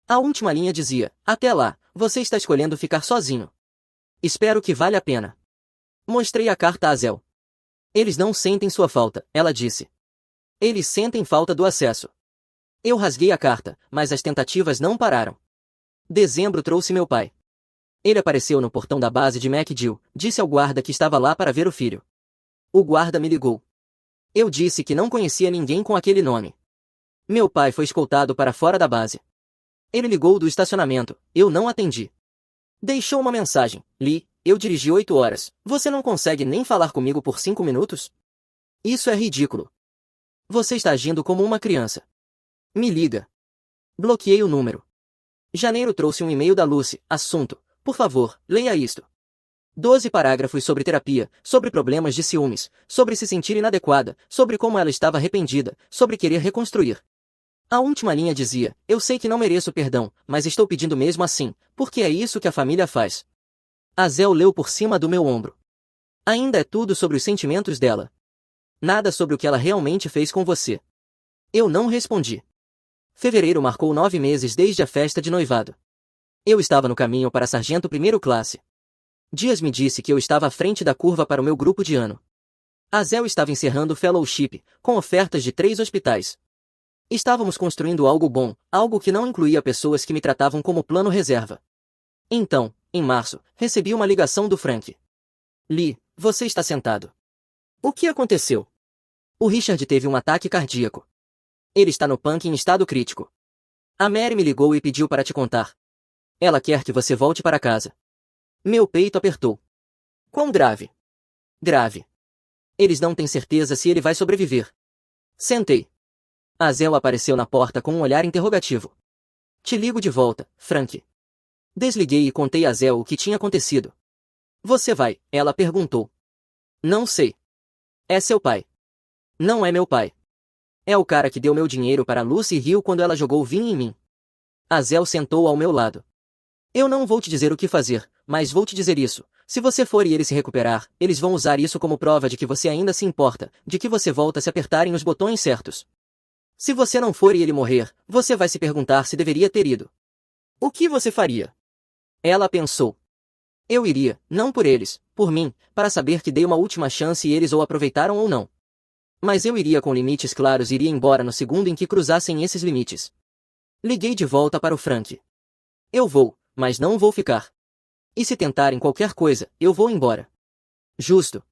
A última linha dizia, até lá, você está escolhendo ficar sozinho. Espero que valha a pena. Mostrei a carta a Azel. Eles não sentem sua falta, ela disse. Eles sentem falta do acesso. Eu rasguei a carta, mas as tentativas não pararam. Dezembro trouxe meu pai. Ele apareceu no portão da base de MacDill, disse ao guarda que estava lá para ver o filho. O guarda me ligou. Eu disse que não conhecia ninguém com aquele nome. Meu pai foi escoltado para fora da base. Ele ligou do estacionamento, eu não atendi. Deixou uma mensagem, Lee, eu dirigi 8 horas, você não consegue nem falar comigo por 5 minutos? Isso é ridículo. Você está agindo como uma criança. Me liga. Bloqueei o número. Janeiro trouxe um e-mail da Lucy, assunto, por favor, leia isto. 12 parágrafos sobre terapia, sobre problemas de ciúmes, sobre se sentir inadequada, sobre como ela estava arrependida, sobre querer reconstruir. A última linha dizia, eu sei que não mereço perdão, mas estou pedindo mesmo assim, porque é isso que a família faz. Azel leu por cima do meu ombro. Ainda é tudo sobre os sentimentos dela. Nada sobre o que ela realmente fez com você. Eu não respondi. Fevereiro marcou 9 meses desde a festa de noivado. Eu estava no caminho para sargento primeiro classe. Dias me disse que eu estava à frente da curva para o meu grupo de ano. Azel estava encerrando o fellowship, com ofertas de 3 hospitais. Estávamos construindo algo bom, algo que não incluía pessoas que me tratavam como plano reserva. Então, em março, recebi uma ligação do Frank. Lee, você está sentado. O que aconteceu? O Richard teve um ataque cardíaco. Ele está no punk em estado crítico. A Mary me ligou e pediu para te contar. Ela quer que você volte para casa. Meu peito apertou. Quão grave? Grave. Eles não têm certeza se ele vai sobreviver. Sentei. Azel apareceu na porta com um olhar interrogativo. Te ligo de volta, Frank. Desliguei e contei a Azel o que tinha acontecido. Você vai? Ela perguntou. Não sei. É seu pai. Não é meu pai. É o cara que deu meu dinheiro para Lucy e riu quando ela jogou vinho em mim. Azel sentou ao meu lado. Eu não vou te dizer o que fazer, mas vou te dizer isso. Se você for e ele se recuperar, eles vão usar isso como prova de que você ainda se importa, de que você volta a se apertarem os botões certos. Se você não for e ele morrer, você vai se perguntar se deveria ter ido. O que você faria? Ela pensou. Eu iria, não por eles, por mim, para saber que dei uma última chance e eles ou aproveitaram ou não. Mas eu iria com limites claros e iria embora no segundo em que cruzassem esses limites. Liguei de volta para o Frank. Eu vou, mas não vou ficar. E se tentarem qualquer coisa, eu vou embora. Justo.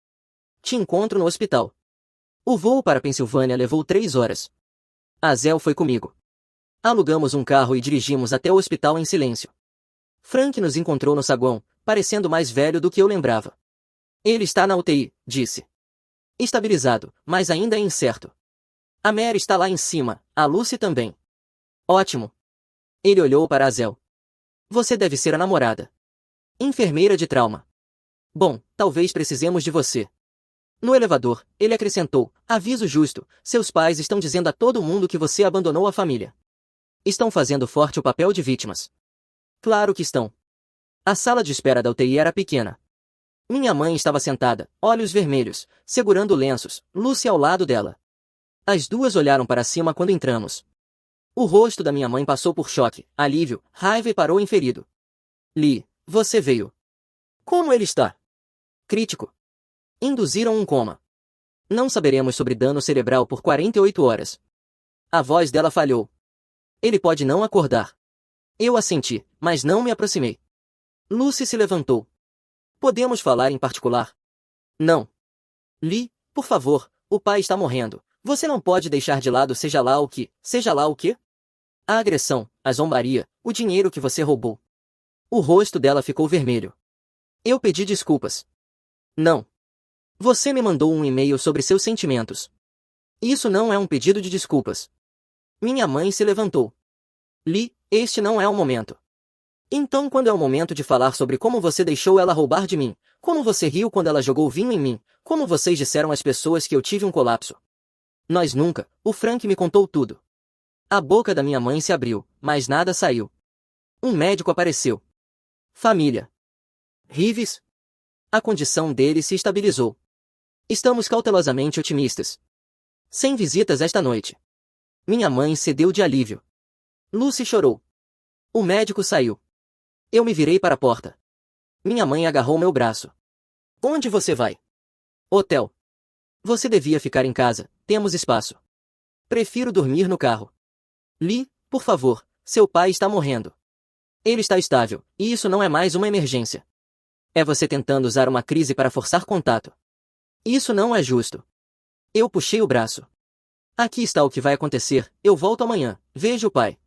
Te encontro no hospital. O voo para Pensilvânia levou 3 horas. Azel foi comigo. Alugamos um carro e dirigimos até o hospital em silêncio. Frank nos encontrou no saguão, parecendo mais velho do que eu lembrava. Ele está na UTI, disse. Estabilizado, mas ainda é incerto. A Mary está lá em cima, a Lucy também. Ótimo. Ele olhou para Azel. Você deve ser a namorada. Enfermeira de trauma. Bom, talvez precisemos de você. No elevador, ele acrescentou, aviso justo, seus pais estão dizendo a todo mundo que você abandonou a família. Estão fazendo forte o papel de vítimas. Claro que estão. A sala de espera da UTI era pequena. Minha mãe estava sentada, olhos vermelhos, segurando lenços, Lucy ao lado dela. As duas olharam para cima quando entramos. O rosto da minha mãe passou por choque, alívio, raiva e parou inferido. Lee, você veio. Como ele está? Crítico. Induziram um coma. Não saberemos sobre dano cerebral por 48 horas. A voz dela falhou. Ele pode não acordar. Eu assenti, mas não me aproximei. Lucy se levantou. Podemos falar em particular? Não. Lee, por favor, o pai está morrendo. Você não pode deixar de lado seja lá o quê? A agressão, a zombaria, o dinheiro que você roubou. O rosto dela ficou vermelho. Eu pedi desculpas. Não. Você me mandou um e-mail sobre seus sentimentos. Isso não é um pedido de desculpas. Minha mãe se levantou. Lee, este não é o momento. Então quando é o momento de falar sobre como você deixou ela roubar de mim, como você riu quando ela jogou vinho em mim, como vocês disseram às pessoas que eu tive um colapso. Nós nunca, o Frank me contou tudo. A boca da minha mãe se abriu, mas nada saiu. Um médico apareceu. Família. Reeves? A condição dele se estabilizou. Estamos cautelosamente otimistas. Sem visitas esta noite. Minha mãe cedeu de alívio. Lucy chorou. O médico saiu. Eu me virei para a porta. Minha mãe agarrou meu braço. Onde você vai? Hotel. Você devia ficar em casa, temos espaço. Prefiro dormir no carro. Lee, por favor, seu pai está morrendo. Ele está estável, e isso não é mais uma emergência. É você tentando usar uma crise para forçar contato. Isso não é justo. Eu puxei o braço. Aqui está o que vai acontecer, eu volto amanhã, vejo o pai.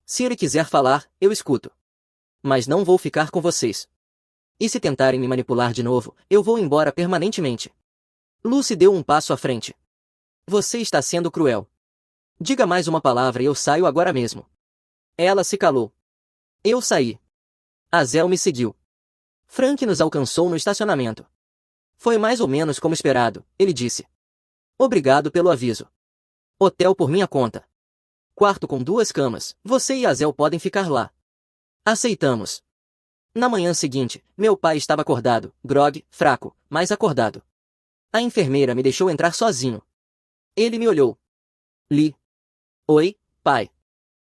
Se ele quiser falar, eu escuto. Mas não vou ficar com vocês. E se tentarem me manipular de novo, eu vou embora permanentemente. Lucy deu um passo à frente. Você está sendo cruel. Diga mais uma palavra e eu saio agora mesmo. Ela se calou. Eu saí. Azel me seguiu. Frank nos alcançou no estacionamento. Foi mais ou menos como esperado, ele disse. Obrigado pelo aviso. Hotel por minha conta. Quarto com 2 camas, você e Azel podem ficar lá. Aceitamos. Na manhã seguinte, meu pai estava acordado, grogue, fraco, mas acordado. A enfermeira me deixou entrar sozinho. Ele me olhou. Lee. Oi, pai.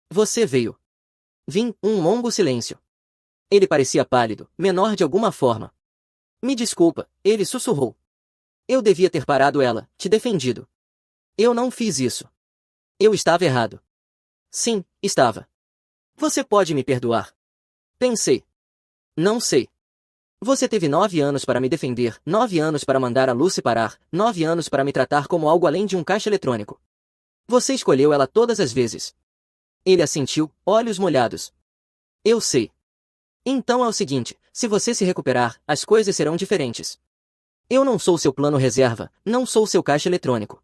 Você veio. Vim, um longo silêncio. Ele parecia pálido, menor de alguma forma. Me desculpa, ele sussurrou. Eu devia ter parado ela, te defendido. Eu não fiz isso. Eu estava errado. Sim, estava. Você pode me perdoar? Pensei. Não sei. Você teve 9 anos para me defender, 9 anos para mandar a Lucy parar, 9 anos para me tratar como algo além de um caixa eletrônico. Você escolheu ela todas as vezes. Ele assentiu, olhos molhados. Eu sei. Então é o seguinte, se você se recuperar, as coisas serão diferentes. Eu não sou seu plano reserva, não sou seu caixa eletrônico.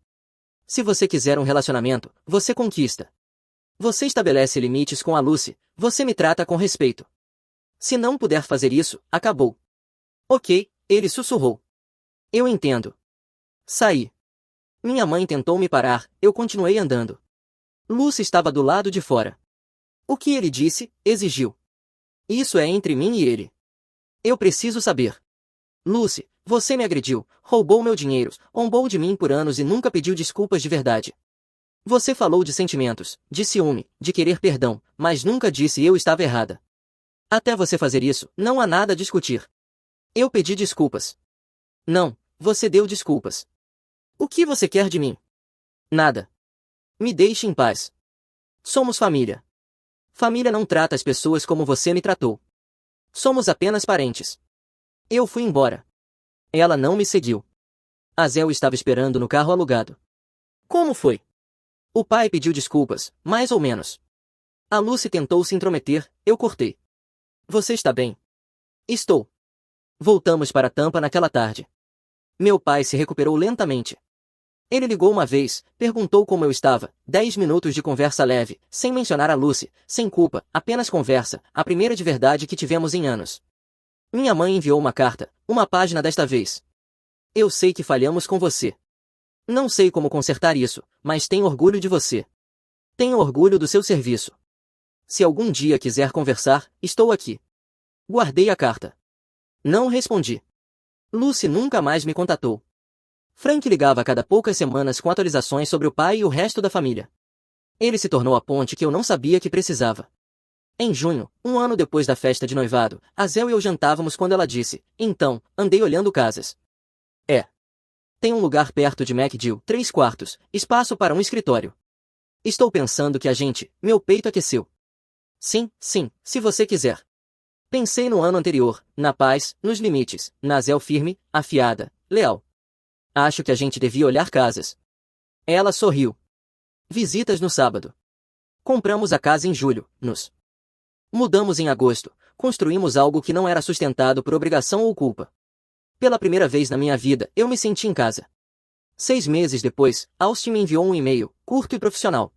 Se você quiser um relacionamento, você conquista. Você estabelece limites com a Lucy, você me trata com respeito. Se não puder fazer isso, acabou. Ok, ele sussurrou. Eu entendo. Saí. Minha mãe tentou me parar, eu continuei andando. Lucy estava do lado de fora. O que ele disse, exigiu. Isso é entre mim e ele. Eu preciso saber. Lucy, você me agrediu, roubou meu dinheiro, zombou de mim por anos e nunca pediu desculpas de verdade. Você falou de sentimentos, de ciúme, de querer perdão, mas nunca disse eu estava errada. Até você fazer isso, não há nada a discutir. Eu pedi desculpas. Não, você deu desculpas. O que você quer de mim? Nada. Me deixe em paz. Somos família. Família não trata as pessoas como você me tratou. Somos apenas parentes. Eu fui embora. Ela não me seguiu. Azel estava esperando no carro alugado. Como foi? O pai pediu desculpas, mais ou menos. A Lucy tentou se intrometer, eu cortei. Você está bem? Estou. Voltamos para Tampa naquela tarde. Meu pai se recuperou lentamente. Ele ligou uma vez, perguntou como eu estava, 10 minutos de conversa leve, sem mencionar a Lucy, sem culpa, apenas conversa, a primeira de verdade que tivemos em anos. Minha mãe enviou uma carta, uma página desta vez. Eu sei que falhamos com você. Não sei como consertar isso, mas tenho orgulho de você. Tenho orgulho do seu serviço. Se algum dia quiser conversar, estou aqui. Guardei a carta. Não respondi. Lucy nunca mais me contatou. Frank ligava a cada poucas semanas com atualizações sobre o pai e o resto da família. Ele se tornou a ponte que eu não sabia que precisava. Em junho, um ano depois da festa de noivado, a Zéu e eu jantávamos quando ela disse, então, andei olhando casas. Tem um lugar perto de MacDill, 3 quartos, espaço para um escritório. Estou pensando que meu peito aqueceu. Sim, se você quiser. Pensei no ano anterior, na paz, nos limites, na Zéu firme, afiada, leal. Acho que a gente devia olhar casas. Ela sorriu. Visitas no sábado. Compramos a casa em julho, nos mudamos em agosto, construímos algo que não era sustentado por obrigação ou culpa. Pela primeira vez na minha vida, eu me senti em casa. 6 meses depois, Austin me enviou um e-mail, curto e profissional.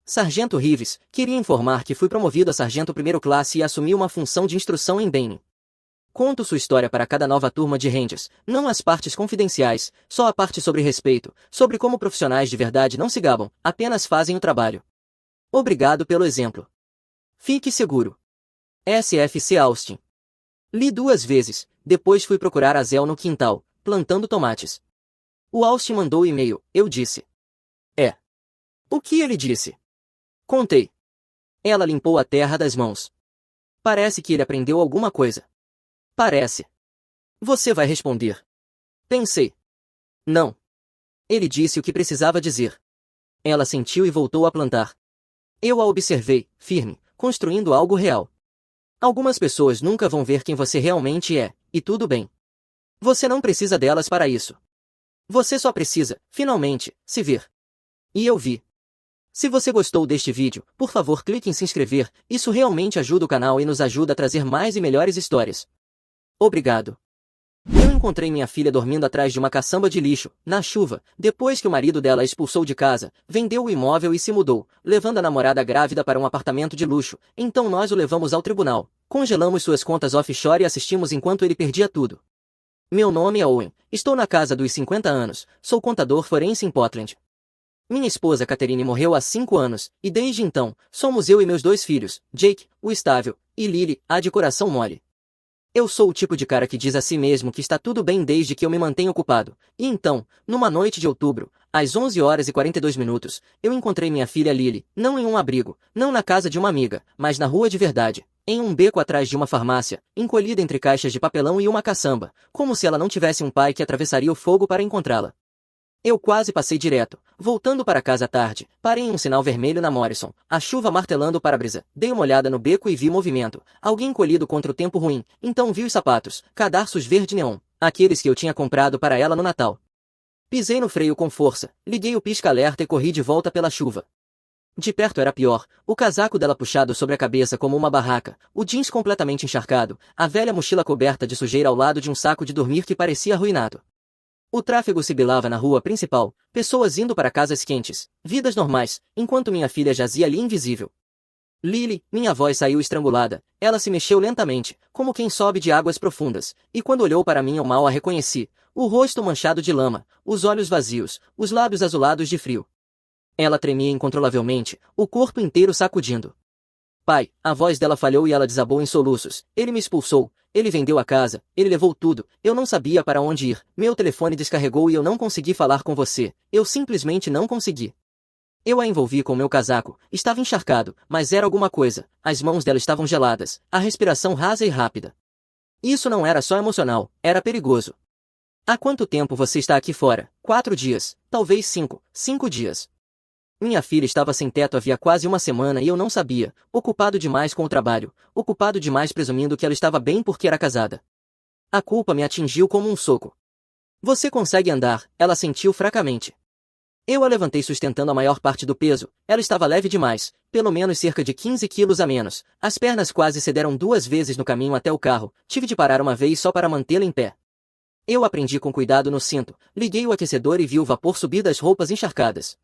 Sargento Rives, queria informar que fui promovido a sargento primeiro classe e assumi uma função de instrução em Benning. Conto sua história para cada nova turma de Rangers, não as partes confidenciais, só a parte sobre respeito, sobre como profissionais de verdade não se gabam, apenas fazem o trabalho. Obrigado pelo exemplo. Fique seguro. SFC Austin. Li 2 vezes, depois fui procurar a Zéu no quintal, plantando tomates. O Austin mandou o e-mail, eu disse. O que ele disse? Contei. Ela limpou a terra das mãos. Parece que ele aprendeu alguma coisa. Parece. Você vai responder. Pensei. Não. Ele disse o que precisava dizer. Ela sentiu e voltou a plantar. Eu a observei, firme, construindo algo real. Algumas pessoas nunca vão ver quem você realmente é, e tudo bem. Você não precisa delas para isso. Você só precisa, finalmente, se ver. E eu vi. Se você gostou deste vídeo, por favor clique em se inscrever, isso realmente ajuda o canal e nos ajuda a trazer mais e melhores histórias. Obrigado. Eu encontrei minha filha dormindo atrás de uma caçamba de lixo, na chuva, depois que o marido dela a expulsou de casa, vendeu o imóvel e se mudou, levando a namorada grávida para um apartamento de luxo. Então nós o levamos ao tribunal, congelamos suas contas offshore e assistimos enquanto ele perdia tudo. Meu nome é Owen, estou na casa dos 50 anos, sou contador forense em Portland. Minha esposa Catherine morreu há 5 anos, e desde então, somos eu e meus 2 filhos, Jake, o estável, e Lily, a de coração mole. Eu sou o tipo de cara que diz a si mesmo que está tudo bem desde que eu me mantenha ocupado, e então, numa noite de outubro, às 11h42, eu encontrei minha filha Lily, não em um abrigo, não na casa de uma amiga, mas na rua de verdade, em um beco atrás de uma farmácia, encolhida entre caixas de papelão e uma caçamba, como se ela não tivesse um pai que atravessaria o fogo para encontrá-la. Eu quase passei direto, voltando para casa à tarde, parei em um sinal vermelho na Morrison, a chuva martelando o para-brisa, dei uma olhada no beco e vi movimento, alguém encolhido contra o tempo ruim, então vi os sapatos, cadarços verde neon, aqueles que eu tinha comprado para ela no Natal. Pisei no freio com força, liguei o pisca-alerta e corri de volta pela chuva. De perto era pior, o casaco dela puxado sobre a cabeça como uma barraca, o jeans completamente encharcado, a velha mochila coberta de sujeira ao lado de um saco de dormir que parecia arruinado. O tráfego sibilava na rua principal, pessoas indo para casas quentes, vidas normais, enquanto minha filha jazia ali invisível. Lily, minha voz saiu estrangulada, ela se mexeu lentamente, como quem sobe de águas profundas, e quando olhou para mim eu mal a reconheci, o rosto manchado de lama, os olhos vazios, os lábios azulados de frio. Ela tremia incontrolavelmente, o corpo inteiro sacudindo. Pai, a voz dela falhou e ela desabou em soluços, ele me expulsou. Ele vendeu a casa, ele levou tudo, eu não sabia para onde ir, meu telefone descarregou e eu não consegui falar com você, eu simplesmente não consegui. Eu a envolvi com meu casaco, estava encharcado, mas era alguma coisa, as mãos dela estavam geladas, a respiração rasa e rápida. Isso não era só emocional, era perigoso. Há quanto tempo você está aqui fora? 4 dias, talvez 5 dias. Minha filha estava sem teto havia quase uma semana e eu não sabia, ocupado demais com o trabalho, ocupado demais presumindo que ela estava bem porque era casada. A culpa me atingiu como um soco. Você consegue andar, ela sentiu fracamente. Eu a levantei sustentando a maior parte do peso, ela estava leve demais, pelo menos cerca de 15 quilos a menos, as pernas quase cederam 2 vezes no caminho até o carro, tive de parar uma vez só para mantê-la em pé. Eu aprendi com cuidado no cinto, liguei o aquecedor e vi o vapor subir das roupas encharcadas.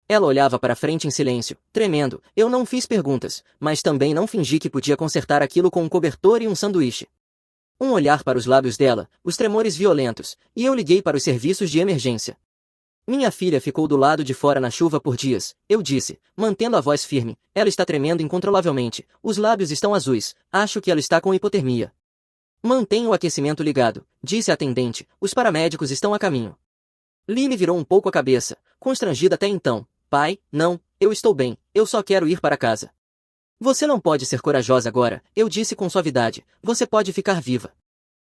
Ela olhava para frente em silêncio, tremendo. Eu não fiz perguntas, mas também não fingi que podia consertar aquilo com um cobertor e um sanduíche. Um olhar para os lábios dela, os tremores violentos, e eu liguei para os serviços de emergência. Minha filha ficou do lado de fora na chuva por dias, eu disse, mantendo a voz firme. Ela está tremendo incontrolavelmente, os lábios estão azuis, acho que ela está com hipotermia. Mantenha o aquecimento ligado, disse a atendente, os paramédicos estão a caminho. Lily virou um pouco a cabeça, constrangida até então. Pai, não, eu estou bem, eu só quero ir para casa. Você não pode ser corajosa agora, eu disse com suavidade, você pode ficar viva.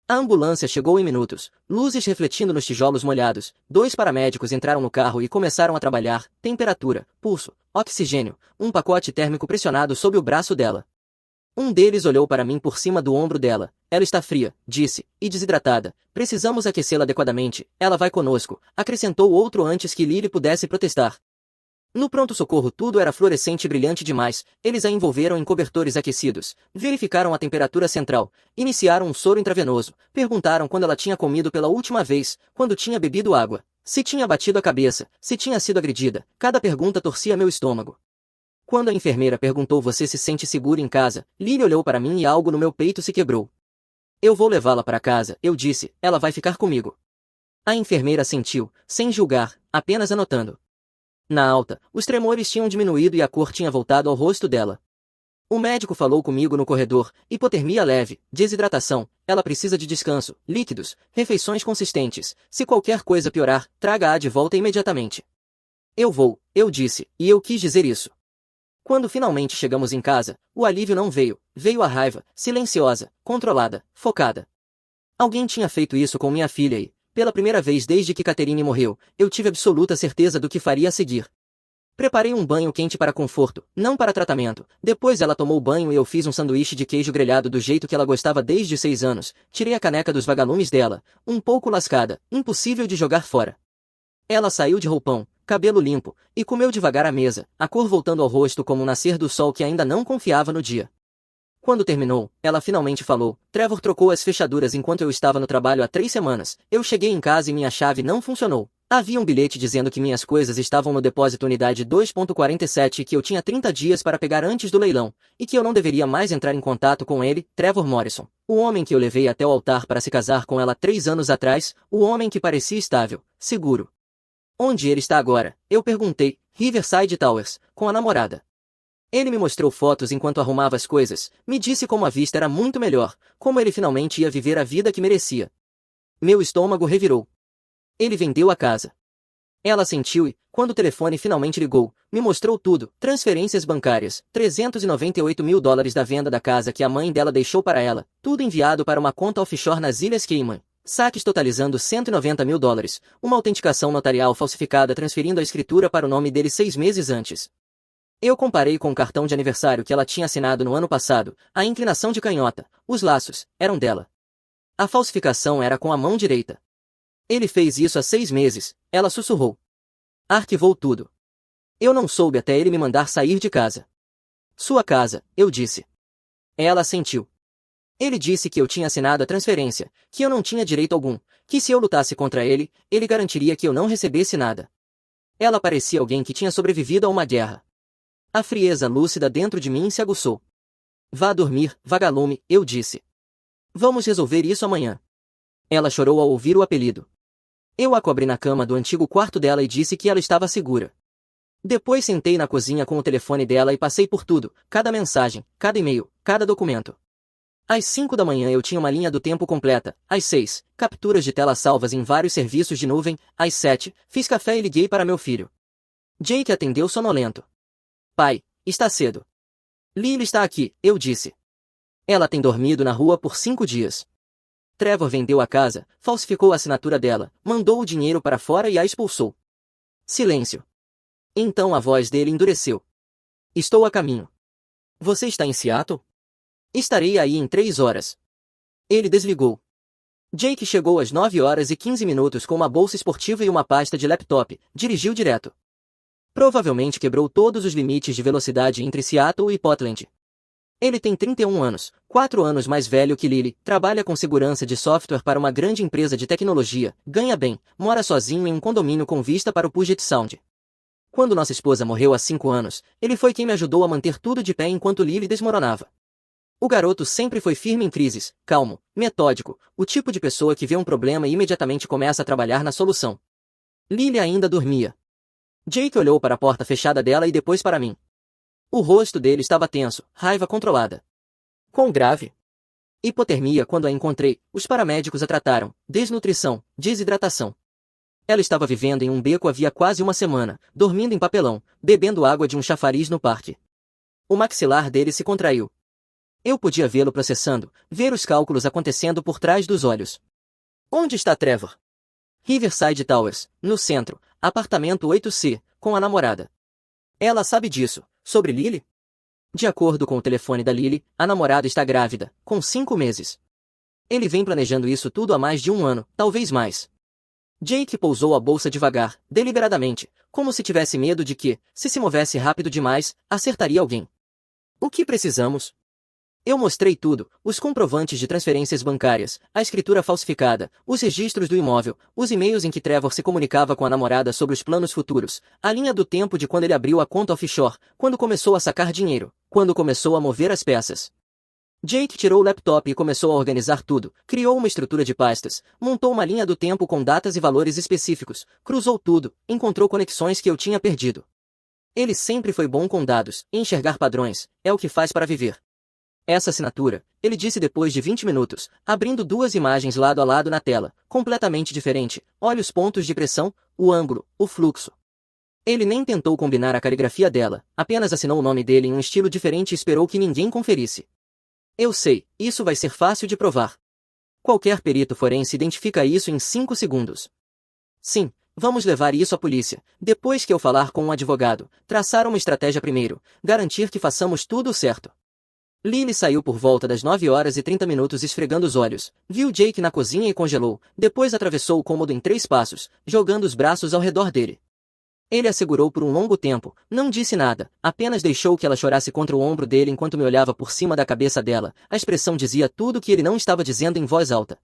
A ambulância chegou em minutos, luzes refletindo nos tijolos molhados, 2 paramédicos entraram no carro e começaram a trabalhar, temperatura, pulso, oxigênio, um pacote térmico pressionado sob o braço dela. Um deles olhou para mim por cima do ombro dela. Ela está fria, disse, e desidratada. Precisamos aquecê-la adequadamente. Ela vai conosco, acrescentou outro antes que Lily pudesse protestar. No pronto-socorro tudo era fluorescente e brilhante demais. Eles a envolveram em cobertores aquecidos, verificaram a temperatura central, iniciaram um soro intravenoso, perguntaram quando ela tinha comido pela última vez, quando tinha bebido água, se tinha batido a cabeça, se tinha sido agredida. Cada pergunta torcia meu estômago. Quando a enfermeira perguntou você se sente seguro em casa, Lily olhou para mim e algo no meu peito se quebrou. Eu vou levá-la para casa, eu disse, ela vai ficar comigo. A enfermeira assentiu, sem julgar, apenas anotando. Na alta, os tremores tinham diminuído e a cor tinha voltado ao rosto dela. O médico falou comigo no corredor, hipotermia leve, desidratação, ela precisa de descanso, líquidos, refeições consistentes, se qualquer coisa piorar, traga-a de volta imediatamente. Eu vou, eu disse, e eu quis dizer isso. Quando finalmente chegamos em casa, o alívio não veio, veio a raiva, silenciosa, controlada, focada. Alguém tinha feito isso com minha filha e, pela primeira vez desde que Catherine morreu, eu tive absoluta certeza do que faria a seguir. Preparei um banho quente para conforto, não para tratamento. Depois ela tomou banho e eu fiz um sanduíche de queijo grelhado do jeito que ela gostava desde os 6 anos. Tirei a caneca dos vagalumes dela, um pouco lascada, impossível de jogar fora. Ela saiu de roupão, cabelo limpo, e comeu devagar à mesa, a cor voltando ao rosto como o nascer do sol que ainda não confiava no dia. Quando terminou, ela finalmente falou. Trevor trocou as fechaduras enquanto eu estava no trabalho há 3 semanas. Eu cheguei em casa e minha chave não funcionou. Havia um bilhete dizendo que minhas coisas estavam no depósito unidade 2.47 e que eu tinha 30 dias para pegar antes do leilão, e que eu não deveria mais entrar em contato com ele, Trevor Morrison. O homem que eu levei até o altar para se casar com ela 3 anos atrás, o homem que parecia estável, seguro. Onde ele está agora? Eu perguntei. Riverside Towers, com a namorada. Ele me mostrou fotos enquanto arrumava as coisas, me disse como a vista era muito melhor, como ele finalmente ia viver a vida que merecia. Meu estômago revirou. Ele vendeu a casa. Ela sentiu e, quando o telefone finalmente ligou, me mostrou tudo, transferências bancárias, $398 mil da venda da casa que a mãe dela deixou para ela, tudo enviado para uma conta offshore nas Ilhas Cayman. Saques totalizando $190 mil, uma autenticação notarial falsificada transferindo a escritura para o nome dele 6 meses antes. Eu comparei com o cartão de aniversário que ela tinha assinado no ano passado, a inclinação de canhota, os laços, eram dela. A falsificação era com a mão direita. Ele fez isso há 6 meses, ela sussurrou. Arquivou tudo. Eu não soube até ele me mandar sair de casa. Sua casa, eu disse. Ela assentiu. Ele disse que eu tinha assinado a transferência, que eu não tinha direito algum, que se eu lutasse contra ele, ele garantiria que eu não recebesse nada. Ela parecia alguém que tinha sobrevivido a uma guerra. A frieza lúcida dentro de mim se aguçou. Vá dormir, vagalume, eu disse. Vamos resolver isso amanhã. Ela chorou ao ouvir o apelido. Eu a cobri na cama do antigo quarto dela e disse que ela estava segura. Depois sentei na cozinha com o telefone dela e passei por tudo, cada mensagem, cada e-mail, cada documento. Às 5 da manhã eu tinha uma linha do tempo completa, às 6, capturas de tela salvas em vários serviços de nuvem, às 7, fiz café e liguei para meu filho. Jake atendeu sonolento. Pai, está cedo. Lily está aqui, eu disse. Ela tem dormido na rua por 5 dias. Trevor vendeu a casa, falsificou a assinatura dela, mandou o dinheiro para fora e a expulsou. Silêncio. Então a voz dele endureceu. Estou a caminho. Você está em Seattle? Estarei aí em 3 horas. Ele desligou. Jake chegou às 9h15 com uma bolsa esportiva e uma pasta de laptop, dirigiu direto. Provavelmente quebrou todos os limites de velocidade entre Seattle e Portland. Ele tem 31 anos, 4 anos mais velho que Lily, trabalha com segurança de software para uma grande empresa de tecnologia, ganha bem, mora sozinho em um condomínio com vista para o Puget Sound. Quando nossa esposa morreu há 5 anos, ele foi quem me ajudou a manter tudo de pé enquanto Lily desmoronava. O garoto sempre foi firme em crises, calmo, metódico, o tipo de pessoa que vê um problema e imediatamente começa a trabalhar na solução. Lily ainda dormia. Jake olhou para a porta fechada dela e depois para mim. O rosto dele estava tenso, raiva controlada. Quão grave? Hipotermia quando a encontrei, os paramédicos a trataram, desnutrição, desidratação. Ela estava vivendo em um beco havia quase uma semana, dormindo em papelão, bebendo água de um chafariz no parque. O maxilar dele se contraiu. Eu podia vê-lo processando, ver os cálculos acontecendo por trás dos olhos. Onde está Trevor? Riverside Towers, no centro, apartamento 8C, com a namorada. Ela sabe disso. Sobre Lily? De acordo com o telefone da Lily, a namorada está grávida, com 5 meses. Ele vem planejando isso tudo há mais de um ano, talvez mais. Jake pousou a bolsa devagar, deliberadamente, como se tivesse medo de que, se movesse rápido demais, acertaria alguém. O que precisamos? Eu mostrei tudo, os comprovantes de transferências bancárias, a escritura falsificada, os registros do imóvel, os e-mails em que Trevor se comunicava com a namorada sobre os planos futuros, a linha do tempo de quando ele abriu a conta offshore, quando começou a sacar dinheiro, quando começou a mover as peças. Jake tirou o laptop e começou a organizar tudo, criou uma estrutura de pastas, montou uma linha do tempo com datas e valores específicos, cruzou tudo, encontrou conexões que eu tinha perdido. Ele sempre foi bom com dados, e enxergar padrões, é o que faz para viver. Essa assinatura, ele disse depois de 20 minutos, abrindo duas imagens lado a lado na tela, completamente diferente, olha os pontos de pressão, o ângulo, o fluxo. Ele nem tentou combinar a caligrafia dela, apenas assinou o nome dele em um estilo diferente e esperou que ninguém conferisse. Eu sei, isso vai ser fácil de provar. Qualquer perito forense identifica isso em 5 segundos. Sim, vamos levar isso à polícia, depois que eu falar com um advogado, traçar uma estratégia primeiro, garantir que façamos tudo certo. Lily saiu por volta das 9h30 esfregando os olhos, viu Jake na cozinha e congelou, depois atravessou o cômodo em 3 passos, jogando os braços ao redor dele. Ele a segurou por um longo tempo, não disse nada, apenas deixou que ela chorasse contra o ombro dele enquanto me olhava por cima da cabeça dela, a expressão dizia tudo o que ele não estava dizendo em voz alta.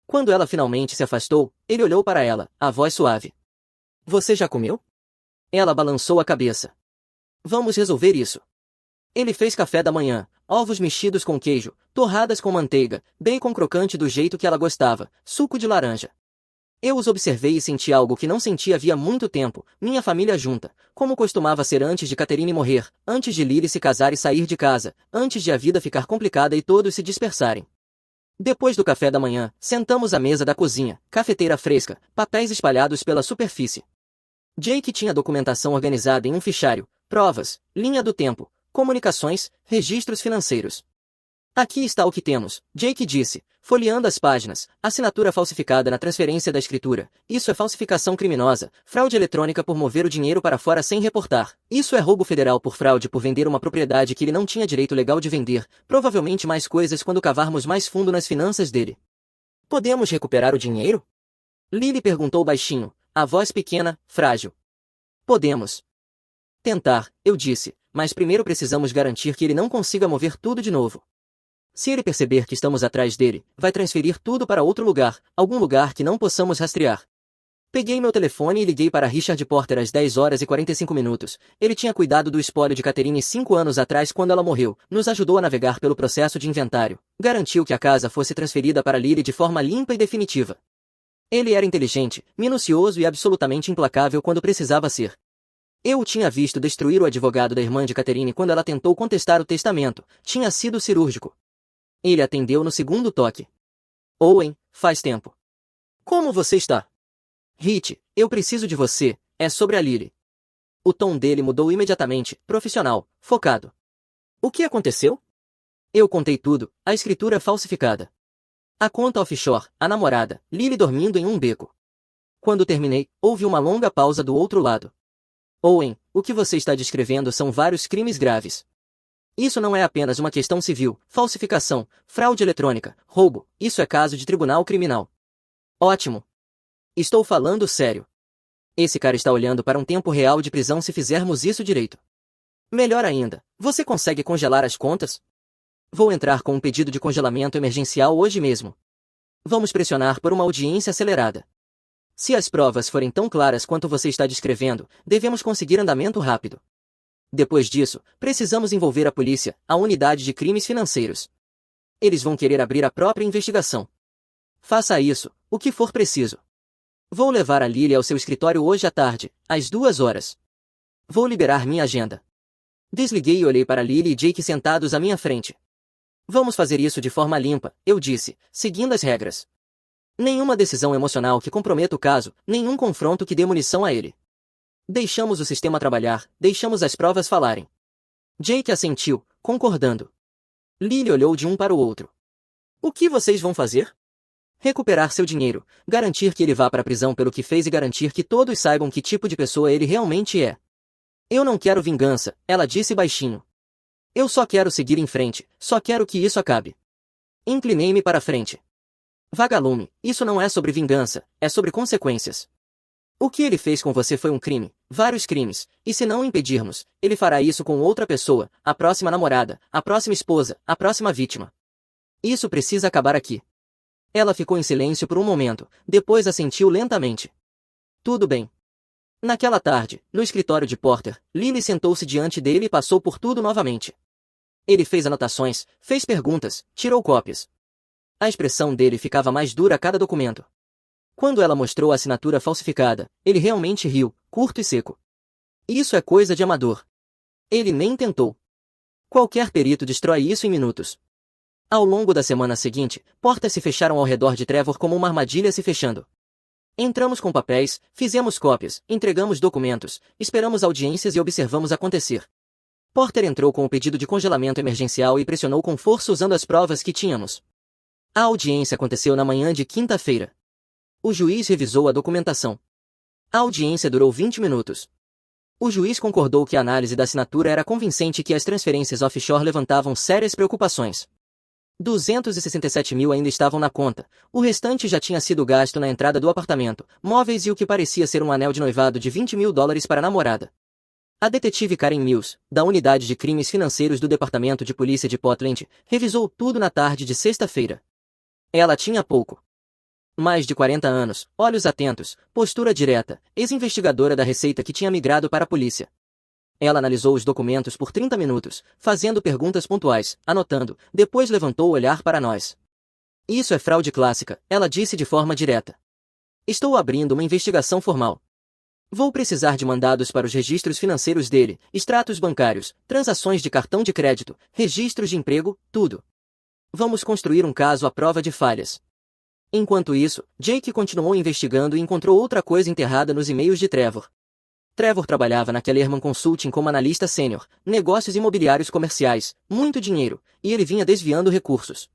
Quando ela finalmente se afastou, ele olhou para ela, a voz suave. Você já comeu? Ela balançou a cabeça. Vamos resolver isso. Ele fez café da manhã, ovos mexidos com queijo, torradas com manteiga, bacon crocante do jeito que ela gostava, suco de laranja. Eu os observei e senti algo que não sentia havia muito tempo, minha família junta, como costumava ser antes de Catherine morrer, antes de Lily se casar e sair de casa, antes de a vida ficar complicada e todos se dispersarem. Depois do café da manhã, sentamos à mesa da cozinha, cafeteira fresca, papéis espalhados pela superfície. Jake tinha documentação organizada em um fichário, provas, linha do tempo, comunicações, registros financeiros. Aqui está o que temos, Jake disse, folheando as páginas, assinatura falsificada na transferência da escritura, isso é falsificação criminosa, fraude eletrônica por mover o dinheiro para fora sem reportar, isso é roubo federal por fraude por vender uma propriedade que ele não tinha direito legal de vender, provavelmente mais coisas quando cavarmos mais fundo nas finanças dele. Podemos recuperar o dinheiro? Lily perguntou baixinho, a voz pequena, frágil. Podemos. Tentar, eu disse, mas primeiro precisamos garantir que ele não consiga mover tudo de novo. Se ele perceber que estamos atrás dele, vai transferir tudo para outro lugar, algum lugar que não possamos rastrear. Peguei meu telefone e liguei para Richard Porter às 10h45. Ele tinha cuidado do espólio de Catherine 5 anos atrás quando ela morreu, nos ajudou a navegar pelo processo de inventário, garantiu que a casa fosse transferida para Lily de forma limpa e definitiva. Ele era inteligente, minucioso e absolutamente implacável quando precisava ser. Eu o tinha visto destruir o advogado da irmã de Catherine quando ela tentou contestar o testamento, tinha sido cirúrgico. Ele atendeu no segundo toque. Owen, faz tempo. Como você está? Rich, eu preciso de você, é sobre a Lily. O tom dele mudou imediatamente, profissional, focado. O que aconteceu? Eu contei tudo, a escritura falsificada. A conta offshore, a namorada, Lily dormindo em um beco. Quando terminei, houve uma longa pausa do outro lado. Owen, o que você está descrevendo são vários crimes graves. Isso não é apenas uma questão civil, falsificação, fraude eletrônica, roubo, isso é caso de tribunal criminal. Ótimo. Estou falando sério. Esse cara está olhando para um tempo real de prisão se fizermos isso direito. Melhor ainda, você consegue congelar as contas? Vou entrar com um pedido de congelamento emergencial hoje mesmo. Vamos pressionar por uma audiência acelerada. Se as provas forem tão claras quanto você está descrevendo, devemos conseguir andamento rápido. Depois disso, precisamos envolver a polícia, a unidade de crimes financeiros. Eles vão querer abrir a própria investigação. Faça isso, o que for preciso. Vou levar a Lily ao seu escritório hoje à tarde, às 2 horas. Vou liberar minha agenda. Desliguei e olhei para Lily e Jake sentados à minha frente. Vamos fazer isso de forma limpa, eu disse, seguindo as regras. Nenhuma decisão emocional que comprometa o caso, nenhum confronto que dê munição a ele. Deixamos o sistema trabalhar, deixamos as provas falarem. Jake assentiu, concordando. Lily olhou de um para o outro. O que vocês vão fazer? Recuperar seu dinheiro, garantir que ele vá para a prisão pelo que fez e garantir que todos saibam que tipo de pessoa ele realmente é. Eu não quero vingança, ela disse baixinho. Eu só quero seguir em frente, só quero que isso acabe. Inclinei-me para a frente. Vagalume, isso não é sobre vingança, é sobre consequências. O que ele fez com você foi um crime, vários crimes, e se não o impedirmos, ele fará isso com outra pessoa, a próxima namorada, a próxima esposa, a próxima vítima. Isso precisa acabar aqui. Ela ficou em silêncio por um momento, depois assentiu lentamente. Tudo bem. Naquela tarde, no escritório de Porter, Lily sentou-se diante dele e passou por tudo novamente. Ele fez anotações, fez perguntas, tirou cópias. A expressão dele ficava mais dura a cada documento. Quando ela mostrou a assinatura falsificada, ele realmente riu, curto e seco. Isso é coisa de amador. Ele nem tentou. Qualquer perito destrói isso em minutos. Ao longo da semana seguinte, portas se fecharam ao redor de Trevor como uma armadilha se fechando. Entramos com papéis, fizemos cópias, entregamos documentos, esperamos audiências e observamos acontecer. Porter entrou com o pedido de congelamento emergencial e pressionou com força usando as provas que tínhamos. A audiência aconteceu na manhã de quinta-feira. O juiz revisou a documentação. A audiência durou 20 minutos. O juiz concordou que a análise da assinatura era convincente e que as transferências offshore levantavam sérias preocupações. 267 mil ainda estavam na conta, o restante já tinha sido gasto na entrada do apartamento, móveis e o que parecia ser um anel de noivado de $20 mil para a namorada. A detetive Karen Mills, da Unidade de Crimes Financeiros do Departamento de Polícia de Portland, revisou tudo na tarde de sexta-feira. Ela tinha pouco mais de 40 anos, olhos atentos, postura direta, ex-investigadora da Receita que tinha migrado para a polícia. Ela analisou os documentos por 30 minutos, fazendo perguntas pontuais, anotando, depois levantou o olhar para nós. Isso é fraude clássica, ela disse de forma direta. Estou abrindo uma investigação formal. Vou precisar de mandados para os registros financeiros dele, extratos bancários, transações de cartão de crédito, registros de emprego, tudo. Vamos construir um caso à prova de falhas. Enquanto isso, Jake continuou investigando e encontrou outra coisa enterrada nos e-mails de Trevor. Trevor trabalhava na Kellerman Consulting como analista sênior, negócios imobiliários comerciais, muito dinheiro, e ele vinha desviando recursos.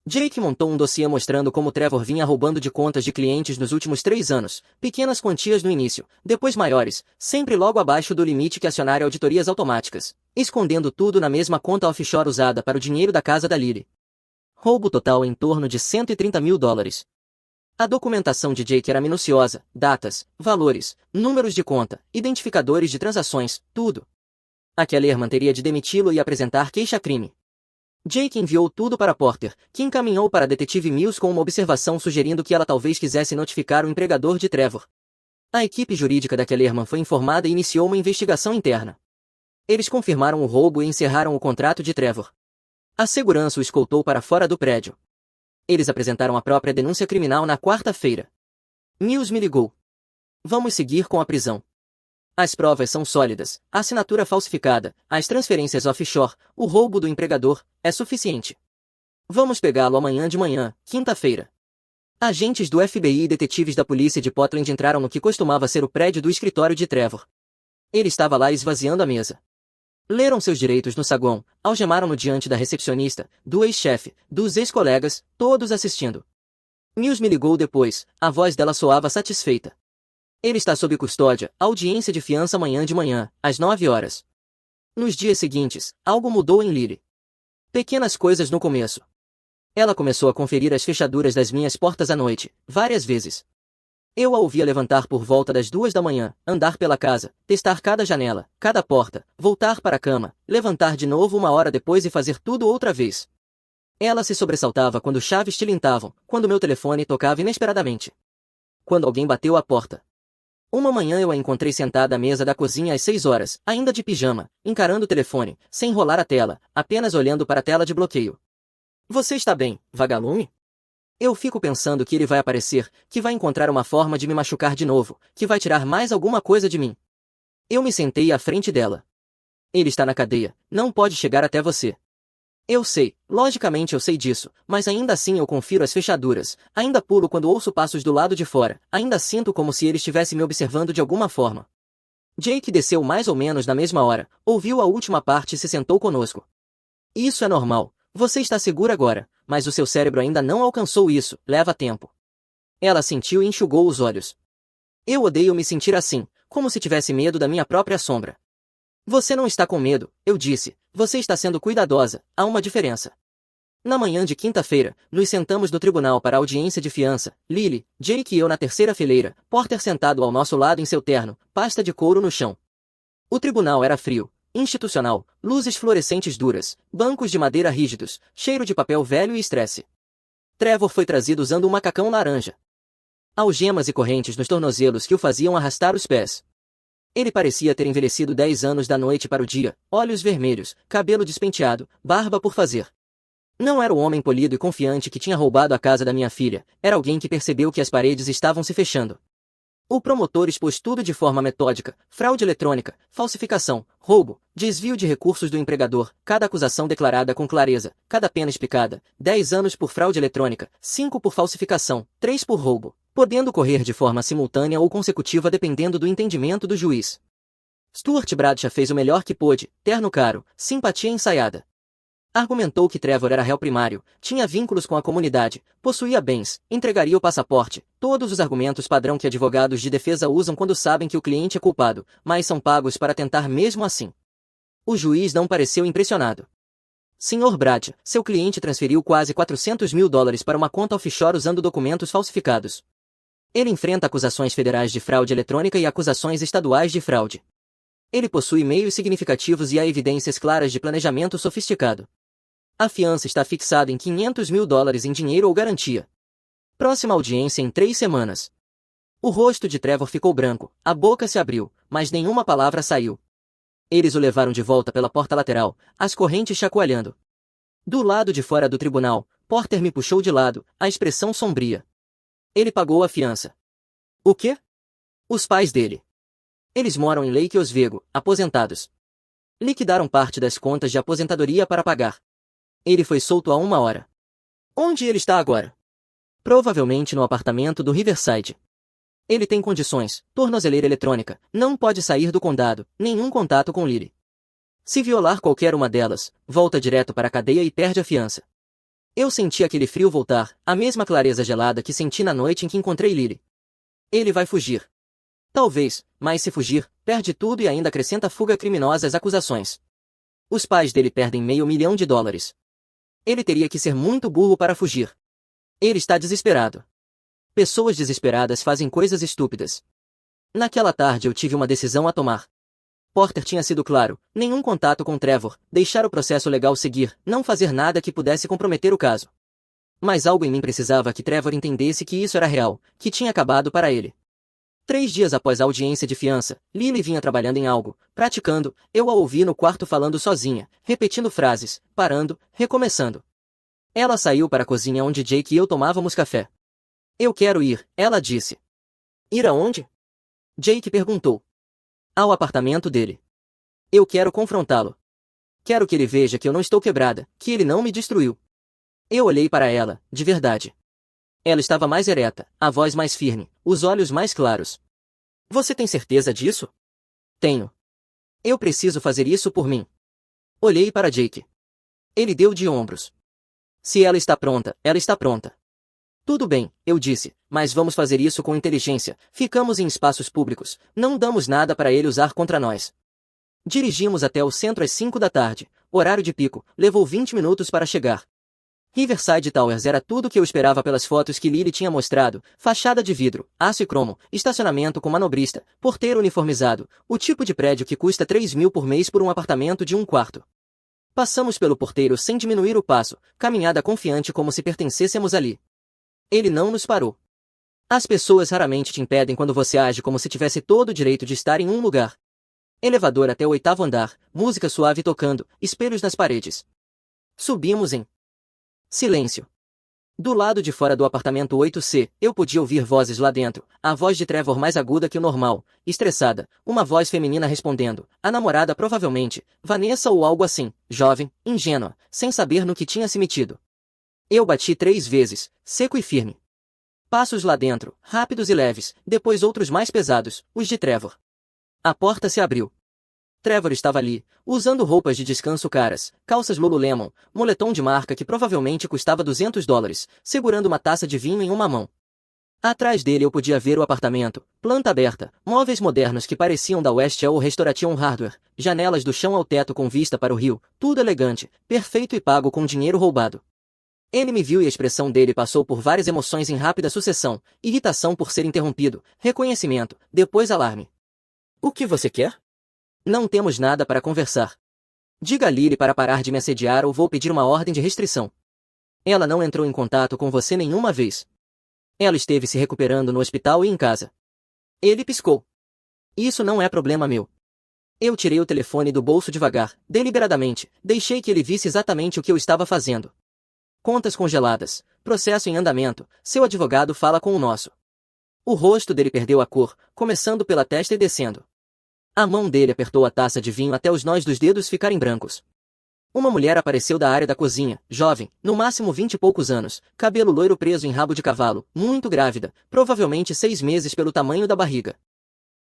Jake montou um dossiê mostrando como Trevor vinha roubando de contas de clientes nos últimos 3 anos, pequenas quantias no início, depois maiores, sempre logo abaixo do limite que acionaria auditorias automáticas, escondendo tudo na mesma conta offshore usada para o dinheiro da casa da Lily. Roubo total em torno de $130 mil. A documentação de Jake era minuciosa, datas, valores, números de conta, identificadores de transações, tudo. A Kellerman teria de demiti-lo e apresentar queixa-crime. Jake enviou tudo para Porter, que encaminhou para a detetive Mills com uma observação sugerindo que ela talvez quisesse notificar o empregador de Trevor. A equipe jurídica da Kellerman foi informada e iniciou uma investigação interna. Eles confirmaram o roubo e encerraram o contrato de Trevor. A segurança o escoltou para fora do prédio. Eles apresentaram a própria denúncia criminal na quarta-feira. Mills me ligou. Vamos seguir com a prisão. As provas são sólidas, a assinatura falsificada, as transferências offshore, o roubo do empregador, é suficiente. Vamos pegá-lo amanhã de manhã, quinta-feira. Agentes do FBI e detetives da polícia de Portland entraram no que costumava ser o prédio do escritório de Trevor. Ele estava lá esvaziando a mesa. Leram seus direitos no saguão, algemaram-no diante da recepcionista, do ex-chefe, dos ex-colegas, todos assistindo. Mills me ligou depois, a voz dela soava satisfeita. Ele está sob custódia, audiência de fiança amanhã de manhã, às 9 horas. Nos dias seguintes, algo mudou em Lily. Pequenas coisas no começo. Ela começou a conferir as fechaduras das minhas portas à noite, várias vezes. Eu a ouvia levantar por volta das 2 da manhã, andar pela casa, testar cada janela, cada porta, voltar para a cama, levantar de novo 1 hora depois e fazer tudo outra vez. Ela se sobressaltava quando chaves tilintavam, quando meu telefone tocava inesperadamente. Quando alguém bateu à porta. Uma manhã eu a encontrei sentada à mesa da cozinha às 6 horas, ainda de pijama, encarando o telefone, sem rolar a tela, apenas olhando para a tela de bloqueio. Você está bem, vagalume? Eu fico pensando que ele vai aparecer, que vai encontrar uma forma de me machucar de novo, que vai tirar mais alguma coisa de mim. Eu me sentei à frente dela. Ele está na cadeia, não pode chegar até você. Eu sei, logicamente eu sei disso, mas ainda assim eu confiro as fechaduras, ainda pulo quando ouço passos do lado de fora, ainda sinto como se ele estivesse me observando de alguma forma. Jake desceu mais ou menos na mesma hora, ouviu a última parte e se sentou conosco. Isso é normal, você está segura agora, mas o seu cérebro ainda não alcançou isso, leva tempo. Ela sentiu e enxugou os olhos. Eu odeio me sentir assim, como se tivesse medo da minha própria sombra. Você não está com medo, eu disse, você está sendo cuidadosa, há uma diferença. Na manhã de quinta-feira, nos sentamos no tribunal para a audiência de fiança, Lily, Jake e eu na terceira fileira, Porter sentado ao nosso lado em seu terno, pasta de couro no chão. O tribunal era frio, institucional, luzes fluorescentes duras, bancos de madeira rígidos, cheiro de papel velho e estresse. Trevor foi trazido usando um macacão laranja. Algemas e correntes nos tornozelos que o faziam arrastar os pés. Ele parecia ter envelhecido 10 anos da noite para o dia, olhos vermelhos, cabelo despenteado, barba por fazer. Não era o homem polido e confiante que tinha roubado a casa da minha filha, era alguém que percebeu que as paredes estavam se fechando. O promotor expôs tudo de forma metódica, fraude eletrônica, falsificação, roubo, desvio de recursos do empregador, cada acusação declarada com clareza, cada pena explicada, 10 anos por fraude eletrônica, 5 por falsificação, 3 por roubo, podendo correr de forma simultânea ou consecutiva dependendo do entendimento do juiz. Stuart Bradshaw fez o melhor que pôde, terno caro, simpatia ensaiada. Argumentou que Trevor era réu primário, tinha vínculos com a comunidade, possuía bens, entregaria o passaporte, todos os argumentos padrão que advogados de defesa usam quando sabem que o cliente é culpado, mas são pagos para tentar mesmo assim. O juiz não pareceu impressionado. Sr. Bradshaw, seu cliente transferiu quase $400.000 para uma conta offshore usando documentos falsificados. Ele enfrenta acusações federais de fraude eletrônica e acusações estaduais de fraude. Ele possui meios significativos e há evidências claras de planejamento sofisticado. A fiança está fixada em $500.000 em dinheiro ou garantia. Próxima audiência em 3 semanas. O rosto de Trevor ficou branco, a boca se abriu, mas nenhuma palavra saiu. Eles o levaram de volta pela porta lateral, as correntes chacoalhando. Do lado de fora do tribunal, Porter me puxou de lado, a expressão sombria. Ele pagou a fiança. O quê? Os pais dele. Eles moram em Lake Oswego, aposentados. Liquidaram parte das contas de aposentadoria para pagar. Ele foi solto há 1 hora. Onde ele está agora? Provavelmente no apartamento do Riverside. Ele tem condições, tornozeleira eletrônica, não pode sair do condado, nenhum contato com Lily. Se violar qualquer uma delas, volta direto para a cadeia e perde a fiança. Eu senti aquele frio voltar, a mesma clareza gelada que senti na noite em que encontrei Lily. Ele vai fugir. Talvez, mas se fugir, perde tudo e ainda acrescenta fuga criminosa às acusações. Os pais dele perdem $500 mil. Ele teria que ser muito burro para fugir. Ele está desesperado. Pessoas desesperadas fazem coisas estúpidas. Naquela tarde eu tive uma decisão a tomar. Porter tinha sido claro, nenhum contato com Trevor, deixar o processo legal seguir, não fazer nada que pudesse comprometer o caso. Mas algo em mim precisava que Trevor entendesse que isso era real, que tinha acabado para ele. 3 dias após a audiência de fiança, Lily vinha trabalhando em algo, praticando, eu a ouvi no quarto falando sozinha, repetindo frases, parando, recomeçando. Ela saiu para a cozinha onde Jake e eu tomávamos café. Eu quero ir, ela disse. Ir aonde? Jake perguntou. Ao apartamento dele. Eu quero confrontá-lo. Quero que ele veja que eu não estou quebrada, que ele não me destruiu. Eu olhei para ela, de verdade. Ela estava mais ereta, a voz mais firme, os olhos mais claros. Você tem certeza disso? Tenho. Eu preciso fazer isso por mim. Olhei para Jake. Ele deu de ombros. Se ela está pronta, ela está pronta. Tudo bem, eu disse, mas vamos fazer isso com inteligência, ficamos em espaços públicos, não damos nada para ele usar contra nós. Dirigimos até o centro às 5 da tarde, horário de pico, levou 20 minutos para chegar. Riverside Towers era tudo o que eu esperava pelas fotos que Lily tinha mostrado: fachada de vidro, aço e cromo, estacionamento com manobrista, porteiro uniformizado, o tipo de prédio que custa 3 mil por mês por um apartamento de um quarto. Passamos pelo porteiro sem diminuir o passo, caminhada confiante como se pertencêssemos ali. Ele não nos parou. As pessoas raramente te impedem quando você age como se tivesse todo o direito de estar em um lugar. Elevador até o 8º andar, música suave tocando, espelhos nas paredes. Subimos em silêncio. Do lado de fora do apartamento 8C, eu podia ouvir vozes lá dentro, a voz de Trevor mais aguda que o normal, estressada, uma voz feminina respondendo, a namorada provavelmente, Vanessa ou algo assim, jovem, ingênua, sem saber no que tinha se metido. Eu bati 3 vezes, seco e firme. Passos lá dentro, rápidos e leves, depois outros mais pesados, os de Trevor. A porta se abriu. Trevor estava ali, usando roupas de descanso caras, calças Lululemon, moletom de marca que provavelmente custava $200, segurando uma taça de vinho em uma mão. Atrás dele eu podia ver o apartamento, planta aberta, móveis modernos que pareciam da West ou Restoration Hardware, janelas do chão ao teto com vista para o rio, tudo elegante, perfeito e pago com dinheiro roubado. Ele me viu e a expressão dele passou por várias emoções em rápida sucessão: irritação por ser interrompido, reconhecimento, depois alarme. O que você quer? Não temos nada para conversar. Diga a Lily para parar de me assediar ou vou pedir uma ordem de restrição. Ela não entrou em contato com você nenhuma vez. Ela esteve se recuperando no hospital e em casa. Ele piscou. Isso não é problema meu. Eu tirei o telefone do bolso devagar, deliberadamente, deixei que ele visse exatamente o que eu estava fazendo. Contas congeladas, processo em andamento, seu advogado fala com o nosso. O rosto dele perdeu a cor, começando pela testa e descendo. A mão dele apertou a taça de vinho até os nós dos dedos ficarem brancos. Uma mulher apareceu da área da cozinha, jovem, no máximo 20 e poucos anos, cabelo loiro preso em rabo de cavalo, muito grávida, provavelmente 6 meses pelo tamanho da barriga.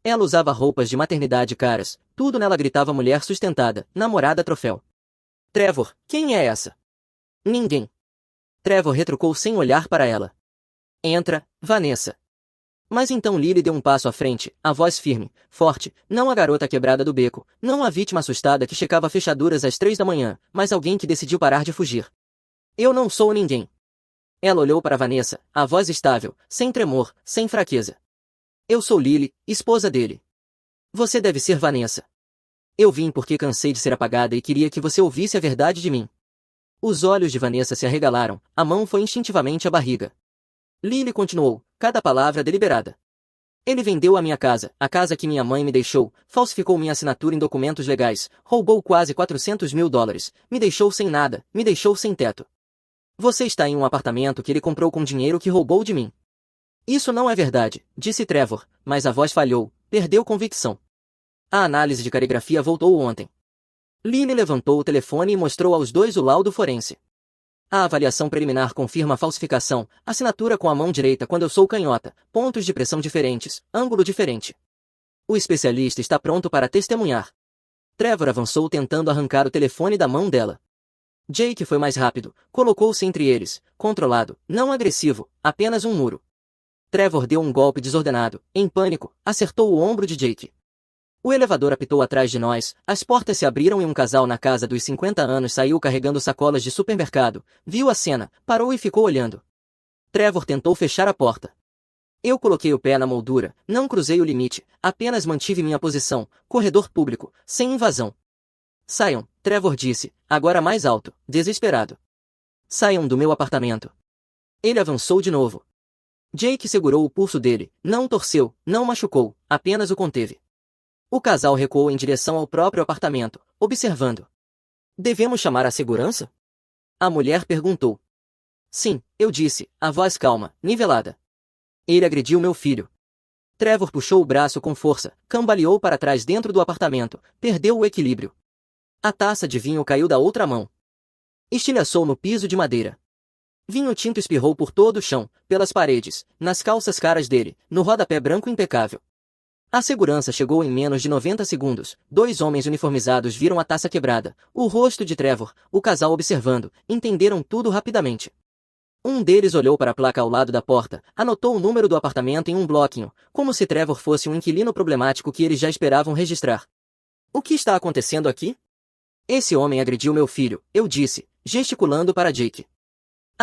Ela usava roupas de maternidade caras, tudo nela gritava mulher sustentada, namorada troféu. Trevor, quem é essa? Ninguém. Trevor retrucou sem olhar para ela. Entra, Vanessa. Mas então Lily deu um passo à frente, a voz firme, forte, não a garota quebrada do beco, não a vítima assustada que checava fechaduras às 3 da manhã, mas alguém que decidiu parar de fugir. Eu não sou ninguém. Ela olhou para Vanessa, a voz estável, sem tremor, sem fraqueza. Eu sou Lily, esposa dele. Você deve ser Vanessa. Eu vim porque cansei de ser apagada e queria que você ouvisse a verdade de mim. Os olhos de Vanessa se arregalaram, a mão foi instintivamente à barriga. Lily continuou, cada palavra deliberada. Ele vendeu a minha casa, a casa que minha mãe me deixou, falsificou minha assinatura em documentos legais, roubou quase $400 mil, me deixou sem nada, me deixou sem teto. Você está em um apartamento que ele comprou com dinheiro que roubou de mim. Isso não é verdade, disse Trevor, mas a voz falhou, perdeu convicção. A análise de caligrafia voltou ontem. Lily levantou o telefone e mostrou aos dois o laudo forense. A avaliação preliminar confirma a falsificação, assinatura com a mão direita quando eu sou canhota, pontos de pressão diferentes, ângulo diferente. O especialista está pronto para testemunhar. Trevor avançou tentando arrancar o telefone da mão dela. Jake foi mais rápido, colocou-se entre eles, controlado, não agressivo, apenas um muro. Trevor deu um golpe desordenado, em pânico, acertou o ombro de Jake. O elevador apitou atrás de nós, as portas se abriram e um casal na casa dos 50 anos saiu carregando sacolas de supermercado, viu a cena, parou e ficou olhando. Trevor tentou fechar a porta. Eu coloquei o pé na moldura, não cruzei o limite, apenas mantive minha posição, corredor público, sem invasão. Saiam, Trevor disse, agora mais alto, desesperado. Saiam do meu apartamento. Ele avançou de novo. Jake segurou o pulso dele, não torceu, não machucou, apenas o conteve. O casal recuou em direção ao próprio apartamento, observando. Devemos chamar a segurança? A mulher perguntou. Sim, eu disse, a voz calma, nivelada. Ele agrediu meu filho. Trevor puxou o braço com força, cambaleou para trás dentro do apartamento, perdeu o equilíbrio. A taça de vinho caiu da outra mão. Estilhaçou no piso de madeira. Vinho tinto espirrou por todo o chão, pelas paredes, nas calças caras dele, no rodapé branco impecável. A segurança chegou em menos de 90 segundos. 2 homens uniformizados viram a taça quebrada, o rosto de Trevor, o casal observando, entenderam tudo rapidamente. Um deles olhou para a placa ao lado da porta, anotou o número do apartamento em um bloquinho, como se Trevor fosse um inquilino problemático que eles já esperavam registrar. O que está acontecendo aqui? Esse homem agrediu meu filho, eu disse, gesticulando para Jake.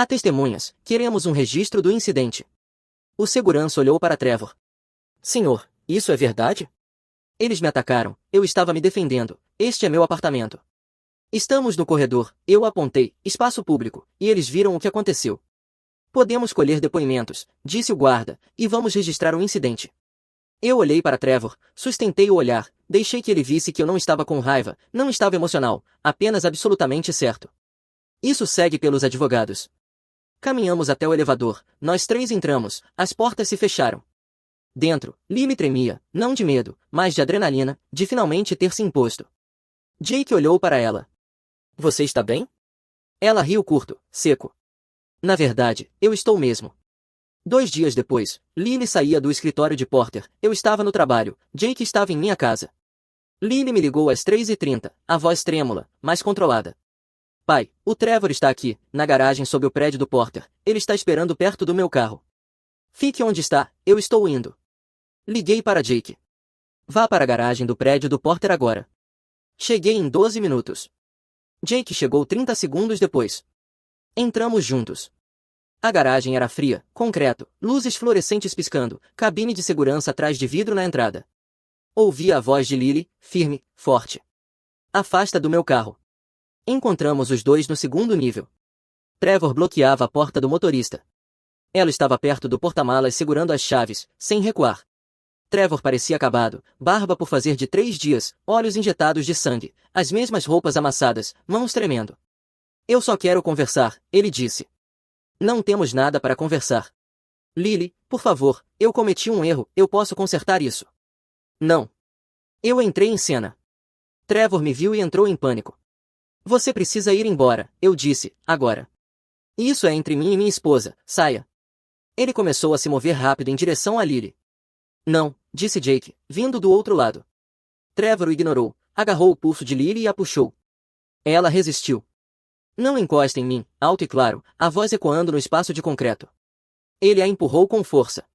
Há testemunhas, queremos um registro do incidente. O segurança olhou para Trevor. Senhor, isso é verdade? Eles me atacaram, eu estava me defendendo, este é meu apartamento. Estamos no corredor, eu apontei, espaço público, e eles viram o que aconteceu. Podemos colher depoimentos, disse o guarda, e vamos registrar o incidente. Eu olhei para Trevor, sustentei o olhar, deixei que ele visse que eu não estava com raiva, não estava emocional, apenas absolutamente certo. Isso segue pelos advogados. Caminhamos até o elevador, nós três entramos, as portas se fecharam. Dentro, Lily tremia, não de medo, mas de adrenalina, de finalmente ter se imposto. Jake olhou para ela. Você está bem? Ela riu curto, seco. Na verdade, eu estou mesmo. 2 dias depois, Lily saía do escritório de Porter, eu estava no trabalho, Jake estava em minha casa. Lily me ligou às 3h30, a voz trêmula, mas controlada. Pai, o Trevor está aqui, na garagem sob o prédio do Porter, ele está esperando perto do meu carro. Fique onde está, eu estou indo. Liguei para Jake. Vá para a garagem do prédio do Porter agora. Cheguei em 12 minutos. Jake chegou 30 segundos depois. Entramos juntos. A garagem era fria, concreto, luzes fluorescentes piscando, cabine de segurança atrás de vidro na entrada. Ouvi a voz de Lily, firme, forte. Afasta do meu carro. Encontramos os dois no segundo nível. Trevor bloqueava a porta do motorista. Ela estava perto do porta-malas segurando as chaves, sem recuar. Trevor parecia acabado, barba por fazer de 3 dias, olhos injetados de sangue, as mesmas roupas amassadas, mãos tremendo. Eu só quero conversar, ele disse. Não temos nada para conversar. Lily, por favor, eu cometi um erro, eu posso consertar isso. Não. Eu entrei em cena. Trevor me viu e entrou em pânico. Você precisa ir embora, eu disse, agora. Isso é entre mim e minha esposa, saia. Ele começou a se mover rápido em direção a Lily. Não, disse Jake, vindo do outro lado. Trevor o ignorou, agarrou o pulso de Lily e a puxou. Ela resistiu. Não encosta em mim, alto e claro, a voz ecoando no espaço de concreto. Ele a empurrou com força.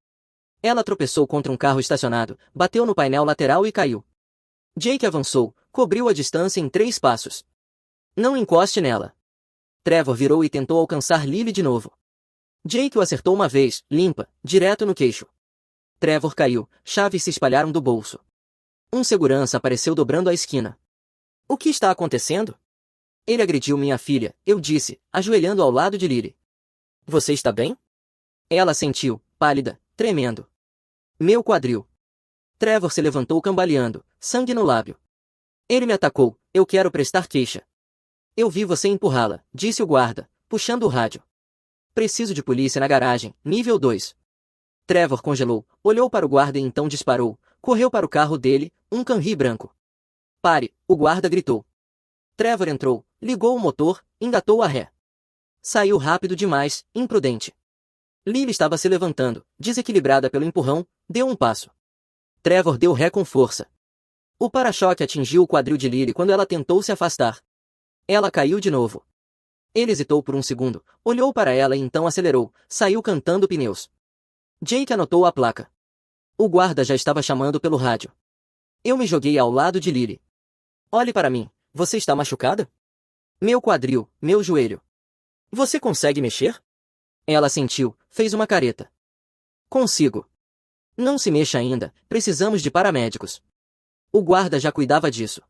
Ela tropeçou contra um carro estacionado, bateu no painel lateral e caiu. Jake avançou, cobriu a distância em 3 passos. Não encoste nela. Trevor virou e tentou alcançar Lily de novo. Jake o acertou uma vez, limpa, direto no queixo. Trevor caiu, chaves se espalharam do bolso. Um segurança apareceu dobrando a esquina. O que está acontecendo? Ele agrediu minha filha, eu disse, ajoelhando ao lado de Lily. Você está bem? Ela sentiu, pálida, tremendo. Meu quadril. Trevor se levantou cambaleando, sangue no lábio. Ele me atacou, eu quero prestar queixa. Eu vi você empurrá-la, disse o guarda, puxando o rádio. Preciso de polícia na garagem, nível 2. Trevor congelou, olhou para o guarda e então disparou, correu para o carro dele, um Camry branco. Pare, o guarda gritou. Trevor entrou, ligou o motor, engatou a ré. Saiu rápido demais, imprudente. Lily estava se levantando, desequilibrada pelo empurrão, deu um passo. Trevor deu ré com força. O para-choque atingiu o quadril de Lily quando ela tentou se afastar. Ela caiu de novo. Ele hesitou por um segundo, olhou para ela e então acelerou, saiu cantando pneus. Jake anotou a placa. O guarda já estava chamando pelo rádio. Eu me joguei ao lado de Lily. Olhe para mim, você está machucada? Meu quadril, meu joelho. Você consegue mexer? Ela sentiu, fez uma careta. Consigo. Não se mexa ainda, precisamos de paramédicos. O guarda já cuidava disso.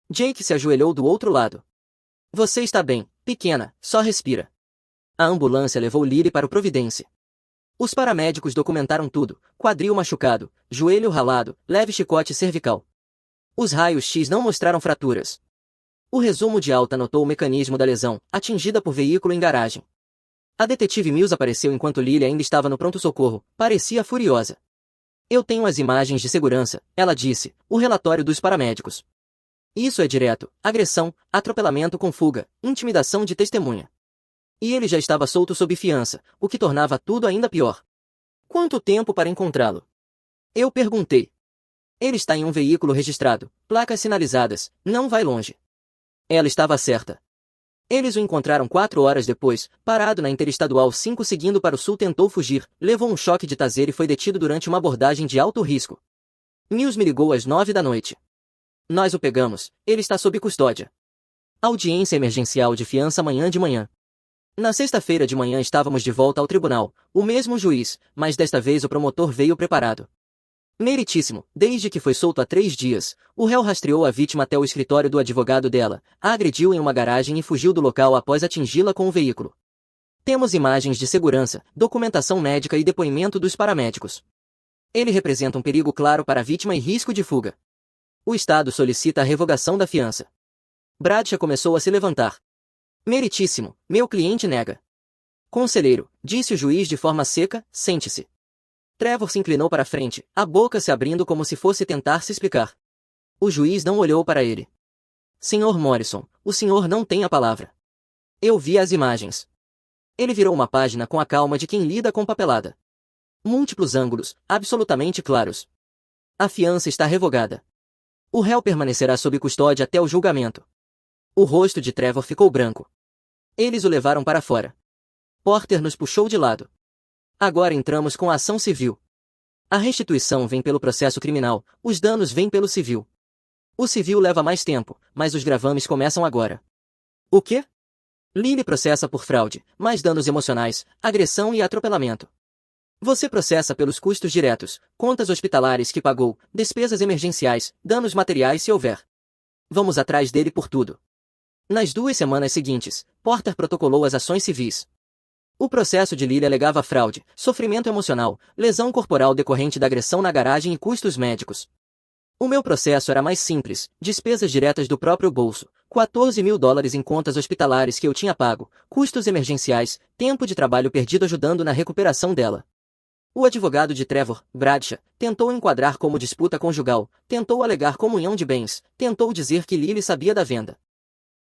Jake se ajoelhou do outro lado. Você está bem, pequena, só respira. A ambulância levou Lily para o Providence. Os paramédicos documentaram tudo, quadril machucado, joelho ralado, leve chicote cervical. Os raios-x não mostraram fraturas. O resumo de alta notou o mecanismo da lesão, atingida por veículo em garagem. A detetive Mills apareceu enquanto Lily ainda estava no pronto-socorro, parecia furiosa. Eu tenho as imagens de segurança, ela disse, o relatório dos paramédicos. Isso é direto, agressão, atropelamento com fuga, intimidação de testemunha. E ele já estava solto sob fiança, o que tornava tudo ainda pior. Quanto tempo para encontrá-lo? Eu perguntei. Ele está em um veículo registrado, placas sinalizadas, não vai longe. Ela estava certa. Eles o encontraram 4 horas depois, parado na Interestadual 5 seguindo para o sul. Tentou fugir, levou um choque de taser e foi detido durante uma abordagem de alto risco. Mills me ligou às 9 da noite. Nós o pegamos, ele está sob custódia. Audiência emergencial de fiança amanhã de manhã. Na sexta-feira de manhã estávamos de volta ao tribunal, o mesmo juiz, mas desta vez o promotor veio preparado. Meritíssimo, desde que foi solto há 3 dias, o réu rastreou a vítima até o escritório do advogado dela, a agrediu em uma garagem e fugiu do local após atingi-la com o veículo. Temos imagens de segurança, documentação médica e depoimento dos paramédicos. Ele representa um perigo claro para a vítima e risco de fuga. O Estado solicita a revogação da fiança. Bradshaw começou a se levantar. Meritíssimo, meu cliente nega. Conselheiro, disse o juiz de forma seca, sente-se. Trevor se inclinou para a frente, a boca se abrindo como se fosse tentar se explicar. O juiz não olhou para ele. Senhor Morrison, o senhor não tem a palavra. Eu vi as imagens. Ele virou uma página com a calma de quem lida com papelada. Múltiplos ângulos, absolutamente claros. A fiança está revogada. O réu permanecerá sob custódia até o julgamento. O rosto de Trevor ficou branco. Eles o levaram para fora. Porter nos puxou de lado. Agora entramos com a ação civil. A restituição vem pelo processo criminal, os danos vêm pelo civil. O civil leva mais tempo, mas os gravames começam agora. O quê? Lily processa por fraude, mais danos emocionais, agressão e atropelamento. Você processa pelos custos diretos, contas hospitalares que pagou, despesas emergenciais, danos materiais se houver. Vamos atrás dele por tudo. Nas 2 semanas seguintes, Porter protocolou as ações civis. O processo de Lily alegava fraude, sofrimento emocional, lesão corporal decorrente da agressão na garagem e custos médicos. O meu processo era mais simples, despesas diretas do próprio bolso, $14.000 em contas hospitalares que eu tinha pago, custos emergenciais, tempo de trabalho perdido ajudando na recuperação dela. O advogado de Trevor, Bradshaw, tentou enquadrar como disputa conjugal, tentou alegar comunhão de bens, tentou dizer que Lily sabia da venda.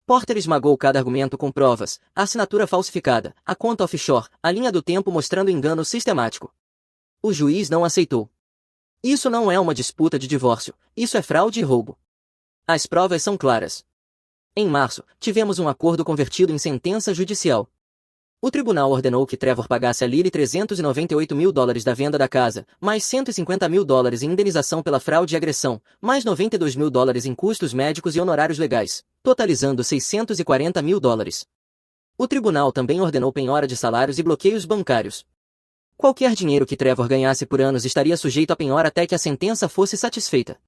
Porter esmagou cada argumento com provas, a assinatura falsificada, a conta offshore, a linha do tempo mostrando engano sistemático. O juiz não aceitou. Isso não é uma disputa de divórcio, isso é fraude e roubo. As provas são claras. Em março, tivemos um acordo convertido em sentença judicial. O tribunal ordenou que Trevor pagasse a Lily $398.000 da venda da casa, mais $150.000 em indenização pela fraude e agressão, mais $92.000 em custos médicos e honorários legais, totalizando $640.000. O tribunal também ordenou penhora de salários e bloqueios bancários. Qualquer dinheiro que Trevor ganhasse por anos estaria sujeito a penhora até que a sentença fosse satisfeita.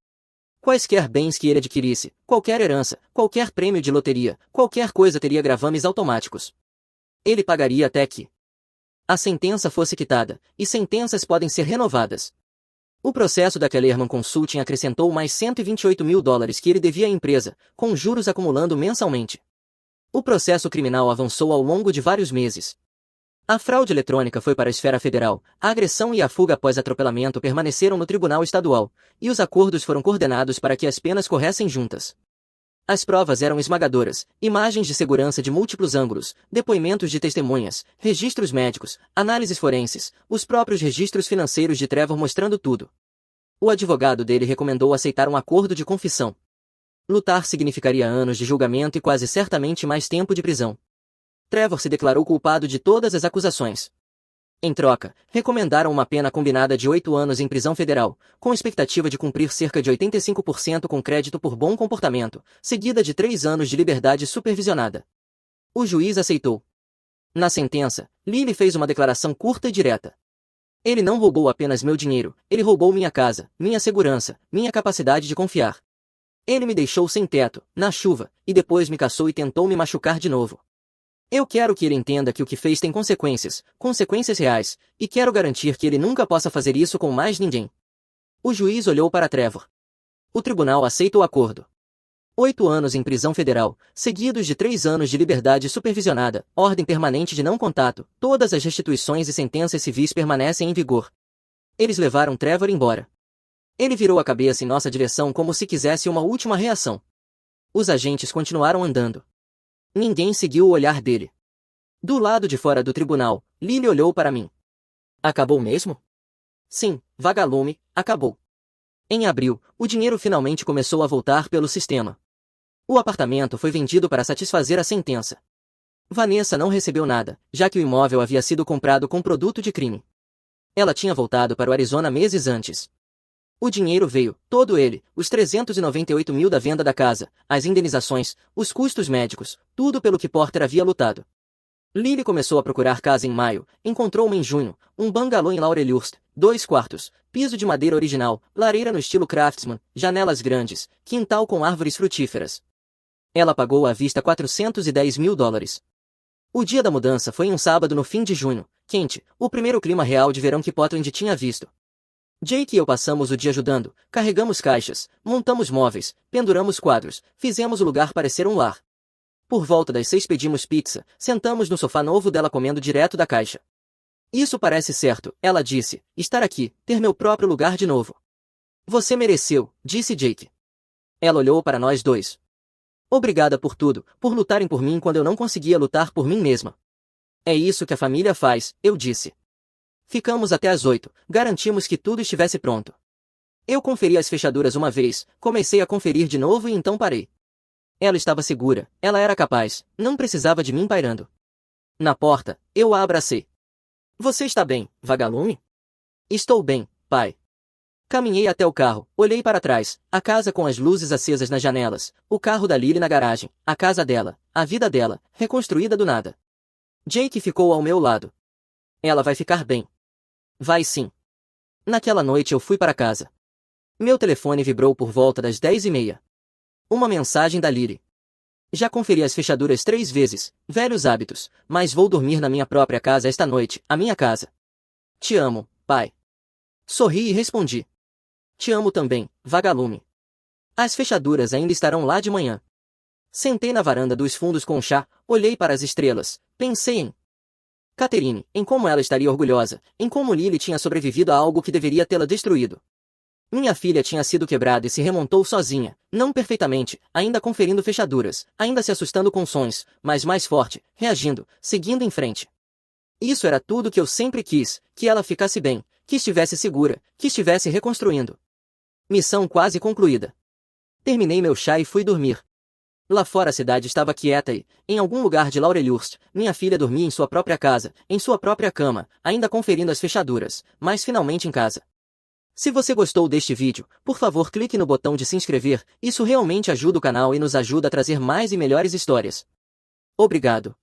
Quaisquer bens que ele adquirisse, qualquer herança, qualquer prêmio de loteria, qualquer coisa teria gravames automáticos. Ele pagaria até que a sentença fosse quitada, e sentenças podem ser renovadas. O processo da Kellerman Consulting acrescentou mais $128.000 que ele devia à empresa, com juros acumulando mensalmente. O processo criminal avançou ao longo de vários meses. A fraude eletrônica foi para a esfera federal, a agressão e a fuga após atropelamento permaneceram no tribunal estadual, e os acordos foram coordenados para que as penas corressem juntas. As provas eram esmagadoras, imagens de segurança de múltiplos ângulos, depoimentos de testemunhas, registros médicos, análises forenses, os próprios registros financeiros de Trevor mostrando tudo. O advogado dele recomendou aceitar um acordo de confissão. Lutar significaria anos de julgamento e quase certamente mais tempo de prisão. Trevor se declarou culpado de todas as acusações. Em troca, recomendaram uma pena combinada de 8 anos em prisão federal, com expectativa de cumprir cerca de 85% com crédito por bom comportamento, seguida de 3 anos de liberdade supervisionada. O juiz aceitou. Na sentença, Lily fez uma declaração curta e direta. Ele não roubou apenas meu dinheiro, ele roubou minha casa, minha segurança, minha capacidade de confiar. Ele me deixou sem teto, na chuva, e depois me caçou e tentou me machucar de novo. Eu quero que ele entenda que o que fez tem consequências, consequências reais, e quero garantir que ele nunca possa fazer isso com mais ninguém. O juiz olhou para Trevor. O tribunal aceita o acordo. 8 anos em prisão federal, seguidos de 3 anos de liberdade supervisionada, ordem permanente de não contato, todas as restituições e sentenças civis permanecem em vigor. Eles levaram Trevor embora. Ele virou a cabeça em nossa direção como se quisesse uma última reação. Os agentes continuaram andando. Ninguém seguiu o olhar dele. Do lado de fora do tribunal, Lily olhou para mim. Acabou mesmo? Sim, vagalume, acabou. Em abril, o dinheiro finalmente começou a voltar pelo sistema. O apartamento foi vendido para satisfazer a sentença. Vanessa não recebeu nada, já que o imóvel havia sido comprado com produto de crime. Ela tinha voltado para o Arizona meses antes. O dinheiro veio, todo ele, os $398.000 da venda da casa, as indenizações, os custos médicos, tudo pelo que Porter havia lutado. Lily começou a procurar casa em maio, encontrou uma em junho, um bangalô em Laurelhurst, 2 quartos, piso de madeira original, lareira no estilo Craftsman, janelas grandes, quintal com árvores frutíferas. Ela pagou à vista $410.000. O dia da mudança foi um sábado no fim de junho, quente, o primeiro clima real de verão que Portland tinha visto. Jake e eu passamos o dia ajudando, carregamos caixas, montamos móveis, penduramos quadros, fizemos o lugar parecer um lar. Por volta das 6 pedimos pizza, sentamos no sofá novo dela comendo direto da caixa. Isso parece certo, ela disse, estar aqui, ter meu próprio lugar de novo. Você mereceu, disse Jake. Ela olhou para nós dois. Obrigada por tudo, por lutarem por mim quando eu não conseguia lutar por mim mesma. É isso que a família faz, eu disse. Ficamos até às 8, garantimos que tudo estivesse pronto. Eu conferi as fechaduras uma vez, comecei a conferir de novo e então parei. Ela estava segura, ela era capaz, não precisava de mim pairando. Na porta, eu a abracei. Você está bem, vagalume? Estou bem, pai. Caminhei até o carro, olhei para trás, a casa com as luzes acesas nas janelas, o carro da Lily na garagem, a casa dela, a vida dela, reconstruída do nada. Jake ficou ao meu lado. Ela vai ficar bem. Vai sim. Naquela noite eu fui para casa. Meu telefone vibrou por volta das 10h30. Uma mensagem da Lily. Já conferi as fechaduras 3 vezes, velhos hábitos, mas vou dormir na minha própria casa esta noite, a minha casa. Te amo, pai. Sorri e respondi. Te amo também, vagalume. As fechaduras ainda estarão lá de manhã. Sentei na varanda dos fundos com um chá, olhei para as estrelas, pensei em Catherine, em como ela estaria orgulhosa, em como Lily tinha sobrevivido a algo que deveria tê-la destruído. Minha filha tinha sido quebrada e se remontou sozinha, não perfeitamente, ainda conferindo fechaduras, ainda se assustando com sons, mas mais forte, reagindo, seguindo em frente. Isso era tudo que eu sempre quis, que ela ficasse bem, que estivesse segura, que estivesse reconstruindo. Missão quase concluída. Terminei meu chá e fui dormir. Lá fora a cidade estava quieta e, em algum lugar de Laurelhurst, minha filha dormia em sua própria casa, em sua própria cama, ainda conferindo as fechaduras, mas finalmente em casa. Se você gostou deste vídeo, por favor clique no botão de se inscrever, isso realmente ajuda o canal e nos ajuda a trazer mais e melhores histórias. Obrigado.